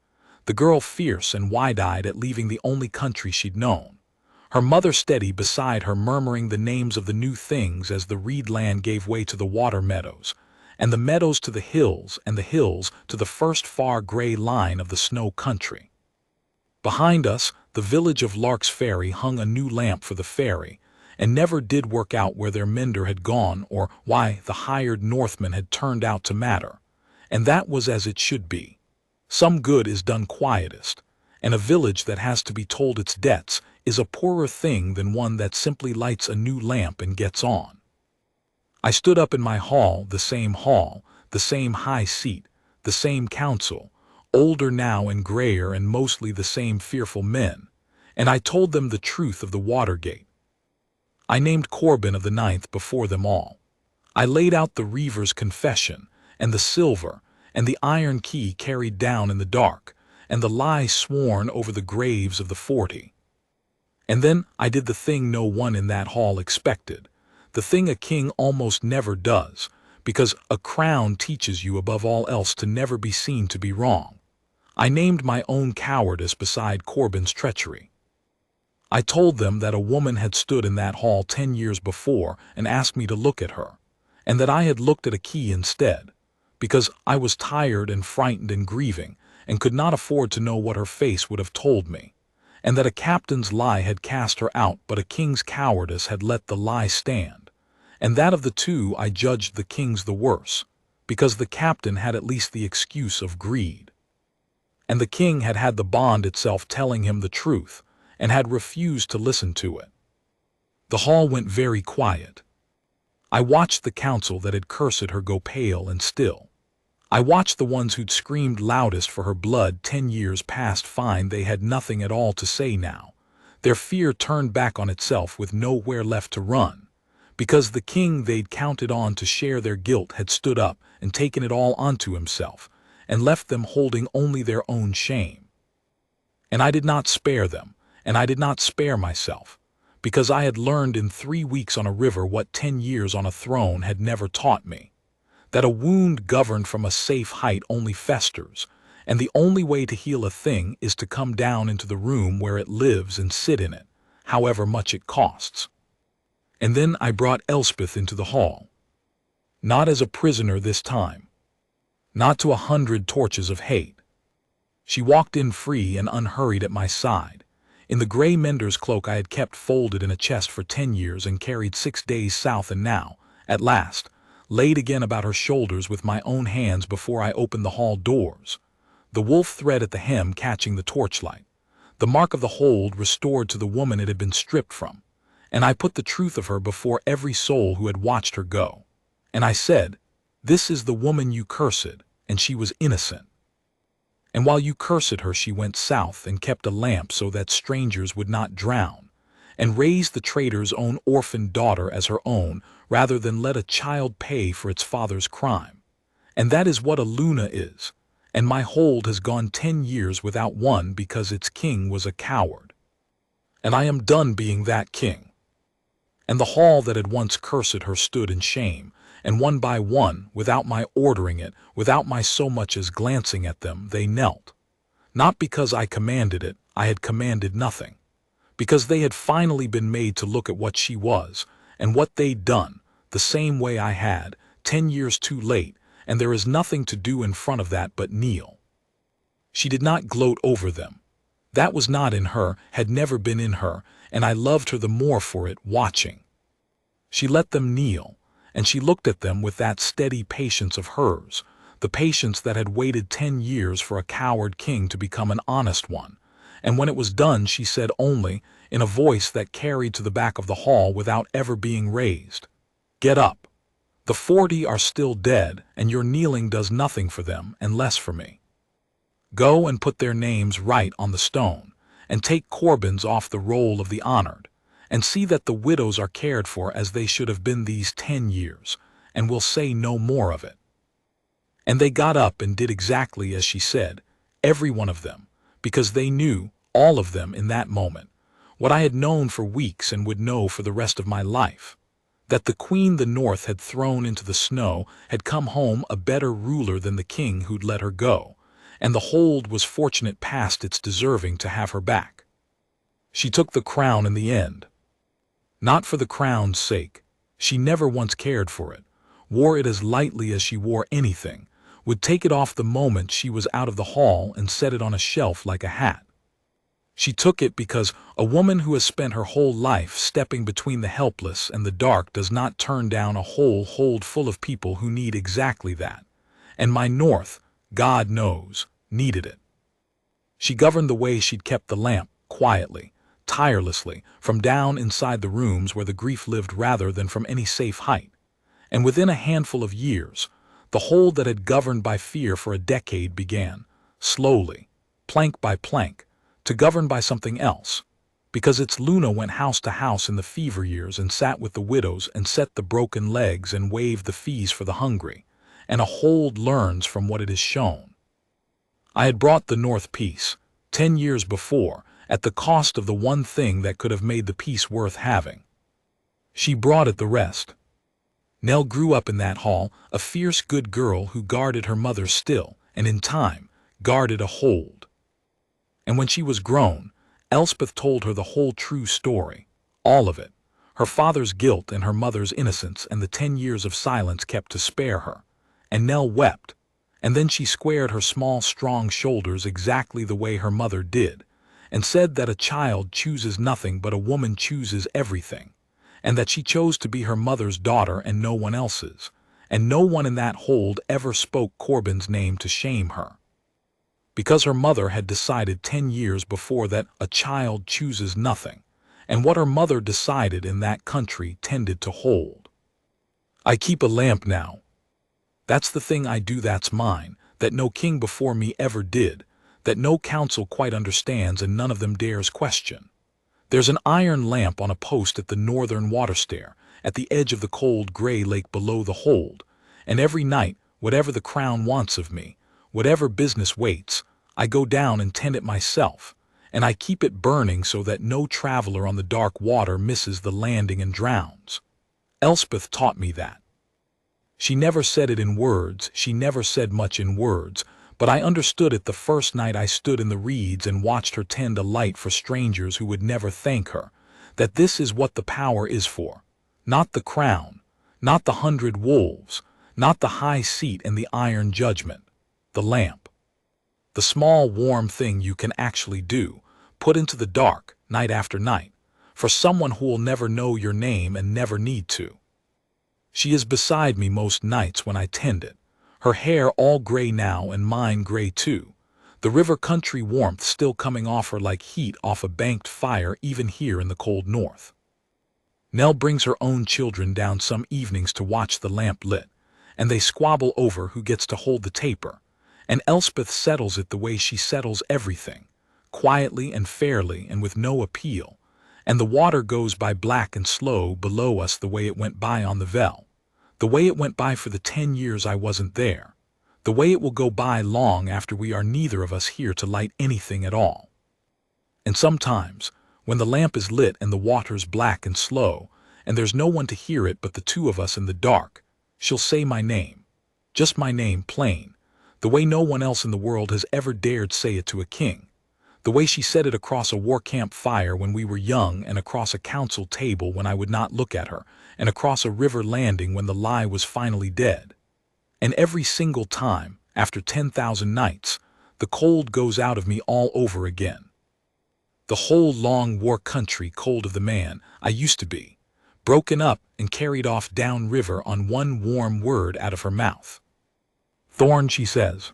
the girl fierce and wide-eyed at leaving the only country she'd known. Her mother steady beside her, murmuring the names of the new things as the reed land gave way to the water meadows, and the meadows to the hills, and the hills to the first far gray line of the snow country. Behind us, the village of Lark's Ferry hung a new lamp for the ferry, and never did work out where their mender had gone or why the hired Northman had turned out to matter. And that was as it should be. Some good is done quietest, and a village that has to be told its debts is a poorer thing than one that simply lights a new lamp and gets on. I stood up in my hall, the same high seat, the same council, older now and grayer and mostly the same fearful men, and I told them the truth of the Watergate. I named Corbin of the Ninth before them all. I laid out the Reaver's confession, and the silver, and the iron key carried down in the dark, and the lie sworn over the graves of the 40. And then I did the thing no one in that hall expected, the thing a king almost never does, because a crown teaches you above all else to never be seen to be wrong. I named my own cowardice beside Corbin's treachery. I told them that a woman had stood in that hall 10 years before and asked me to look at her, and that I had looked at a key instead, because I was tired and frightened and grieving, and could not afford to know what her face would have told me, and that a captain's lie had cast her out, but a king's cowardice had let the lie stand, and that of the two I judged the king's the worse, because the captain had at least the excuse of greed. And the king had had the bond itself telling him the truth, and had refused to listen to it. The hall went very quiet. I watched the council that had cursed her go pale and still. I watched the ones who'd screamed loudest for her blood 10 years past find they had nothing at all to say now. Their fear turned back on itself with nowhere left to run, because the king they'd counted on to share their guilt had stood up and taken it all onto himself, and left them holding only their own shame. And I did not spare them, and I did not spare myself, because I had learned in 3 weeks on a river what 10 years on a throne had never taught me, that a wound governed from a safe height only festers, and the only way to heal a thing is to come down into the room where it lives and sit in it, however much it costs. And then I brought Elspeth into the hall. Not as a prisoner this time. Not to 100 torches of hate. She walked in free and unhurried at my side, in the gray mender's cloak I had kept folded in a chest for 10 years and carried 6 days south, and now, at last, laid again about her shoulders with my own hands before I opened the hall doors, the wolf thread at the hem catching the torchlight, the mark of the hold restored to the woman it had been stripped from, and I put the truth of her before every soul who had watched her go. And I said, "This is the woman you cursed, and she was innocent. And while you cursed her she went south and kept a lamp so that strangers would not drown, and raised the traitor's own orphaned daughter as her own, rather than let a child pay for its father's crime. And that is what a Luna is, and my hold has gone 10 years without one because its king was a coward. And I am done being that king." And the hall that had once cursed her stood in shame, and one by one, without my ordering it, without my so much as glancing at them, they knelt. Not because I commanded it, I had commanded nothing. Because they had finally been made to look at what she was, and what they'd done, the same way I had, 10 years too late, and there is nothing to do in front of that but kneel. She did not gloat over them. That was not in her, had never been in her, and I loved her the more for it, watching. She let them kneel, and she looked at them with that steady patience of hers, the patience that had waited 10 years for a coward king to become an honest one, and when it was done she said only, in a voice that carried to the back of the hall without ever being raised, "Get up. The 40 are still dead, and your kneeling does nothing for them and less for me. Go and put their names right on the stone, and take Corbin's off the roll of the honored, and see that the widows are cared for as they should have been these 10 years, and will say no more of it." And they got up and did exactly as she said, every one of them, because they knew, all of them in that moment, what I had known for weeks and would know for the rest of my life, that the queen the North had thrown into the snow had come home a better ruler than the king who'd let her go, and the hold was fortunate past its deserving to have her back. She took the crown in the end. Not for the crown's sake. She never once cared for it, wore it as lightly as she wore anything, would take it off the moment she was out of the hall and set it on a shelf like a hat. She took it because a woman who has spent her whole life stepping between the helpless and the dark does not turn down a whole hold full of people who need exactly that. And my North, God knows, needed it. She governed the way she'd kept the lamp, quietly, tirelessly, from down inside the rooms where the grief lived rather than from any safe height. And within a handful of years, the hold that had governed by fear for a decade began, slowly, plank by plank, to govern by something else, because its Luna went house to house in the fever years and sat with the widows and set the broken legs and waived the fees for the hungry, and a hold learns from what it is shown. I had brought the North peace, 10 years before, at the cost of the one thing that could have made the peace worth having. She brought it the rest. Nell grew up in that hall, a fierce good girl who guarded her mother still, and in time, guarded a hold. And when she was grown, Elspeth told her the whole true story, all of it, her father's guilt and her mother's innocence and the 10 years of silence kept to spare her. And Nell wept, and then she squared her small, strong shoulders exactly the way her mother did, and said that a child chooses nothing but a woman chooses everything, and that she chose to be her mother's daughter and no one else's, and no one in that hold ever spoke Corbin's name to shame her. Because her mother had decided 10 years before that a child chooses nothing, and what her mother decided in that country tended to hold. I keep a lamp now. That's the thing I do that's mine, that no king before me ever did, that no council quite understands and none of them dares question. There's an iron lamp on a post at the northern water stair, at the edge of the cold gray lake below the hold, and every night, whatever the crown wants of me, whatever business waits, I go down and tend it myself, and I keep it burning so that no traveler on the dark water misses the landing and drowns. Elspeth taught me that. She never said it in words, she never said much in words, but I understood it the first night I stood in the reeds and watched her tend a light for strangers who would never thank her, that this is what the power is for. Not the crown, not the 100 wolves, not the high seat and the iron judgment. The lamp. The small warm thing you can actually do, put into the dark, night after night, for someone who will never know your name and never need to. She is beside me most nights when I tend it, her hair all gray now and mine gray too, the river country warmth still coming off her like heat off a banked fire even here in the cold north. Nell brings her own children down some evenings to watch the lamp lit, and they squabble over who gets to hold the taper, and Elspeth settles it the way she settles everything, quietly and fairly and with no appeal, and the water goes by black and slow below us the way it went by on the Vel, the way it went by for the 10 years I wasn't there, the way it will go by long after we are neither of us here to light anything at all. And sometimes, when the lamp is lit and the water's black and slow, and there's no one to hear it but the two of us in the dark, she'll say my name, just my name plain, the way no one else in the world has ever dared say it to a king, the way she said it across a war camp fire when we were young and across a council table when I would not look at her, and across a river landing when the lie was finally dead. And every single time, after 10,000 nights, the cold goes out of me all over again. The whole long war country cold of the man I used to be, broken up and carried off down river on one warm word out of her mouth. Thorn, she says.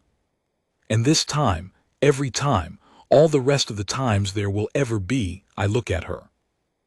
And this time, every time, all the rest of the times there will ever be, I look at her.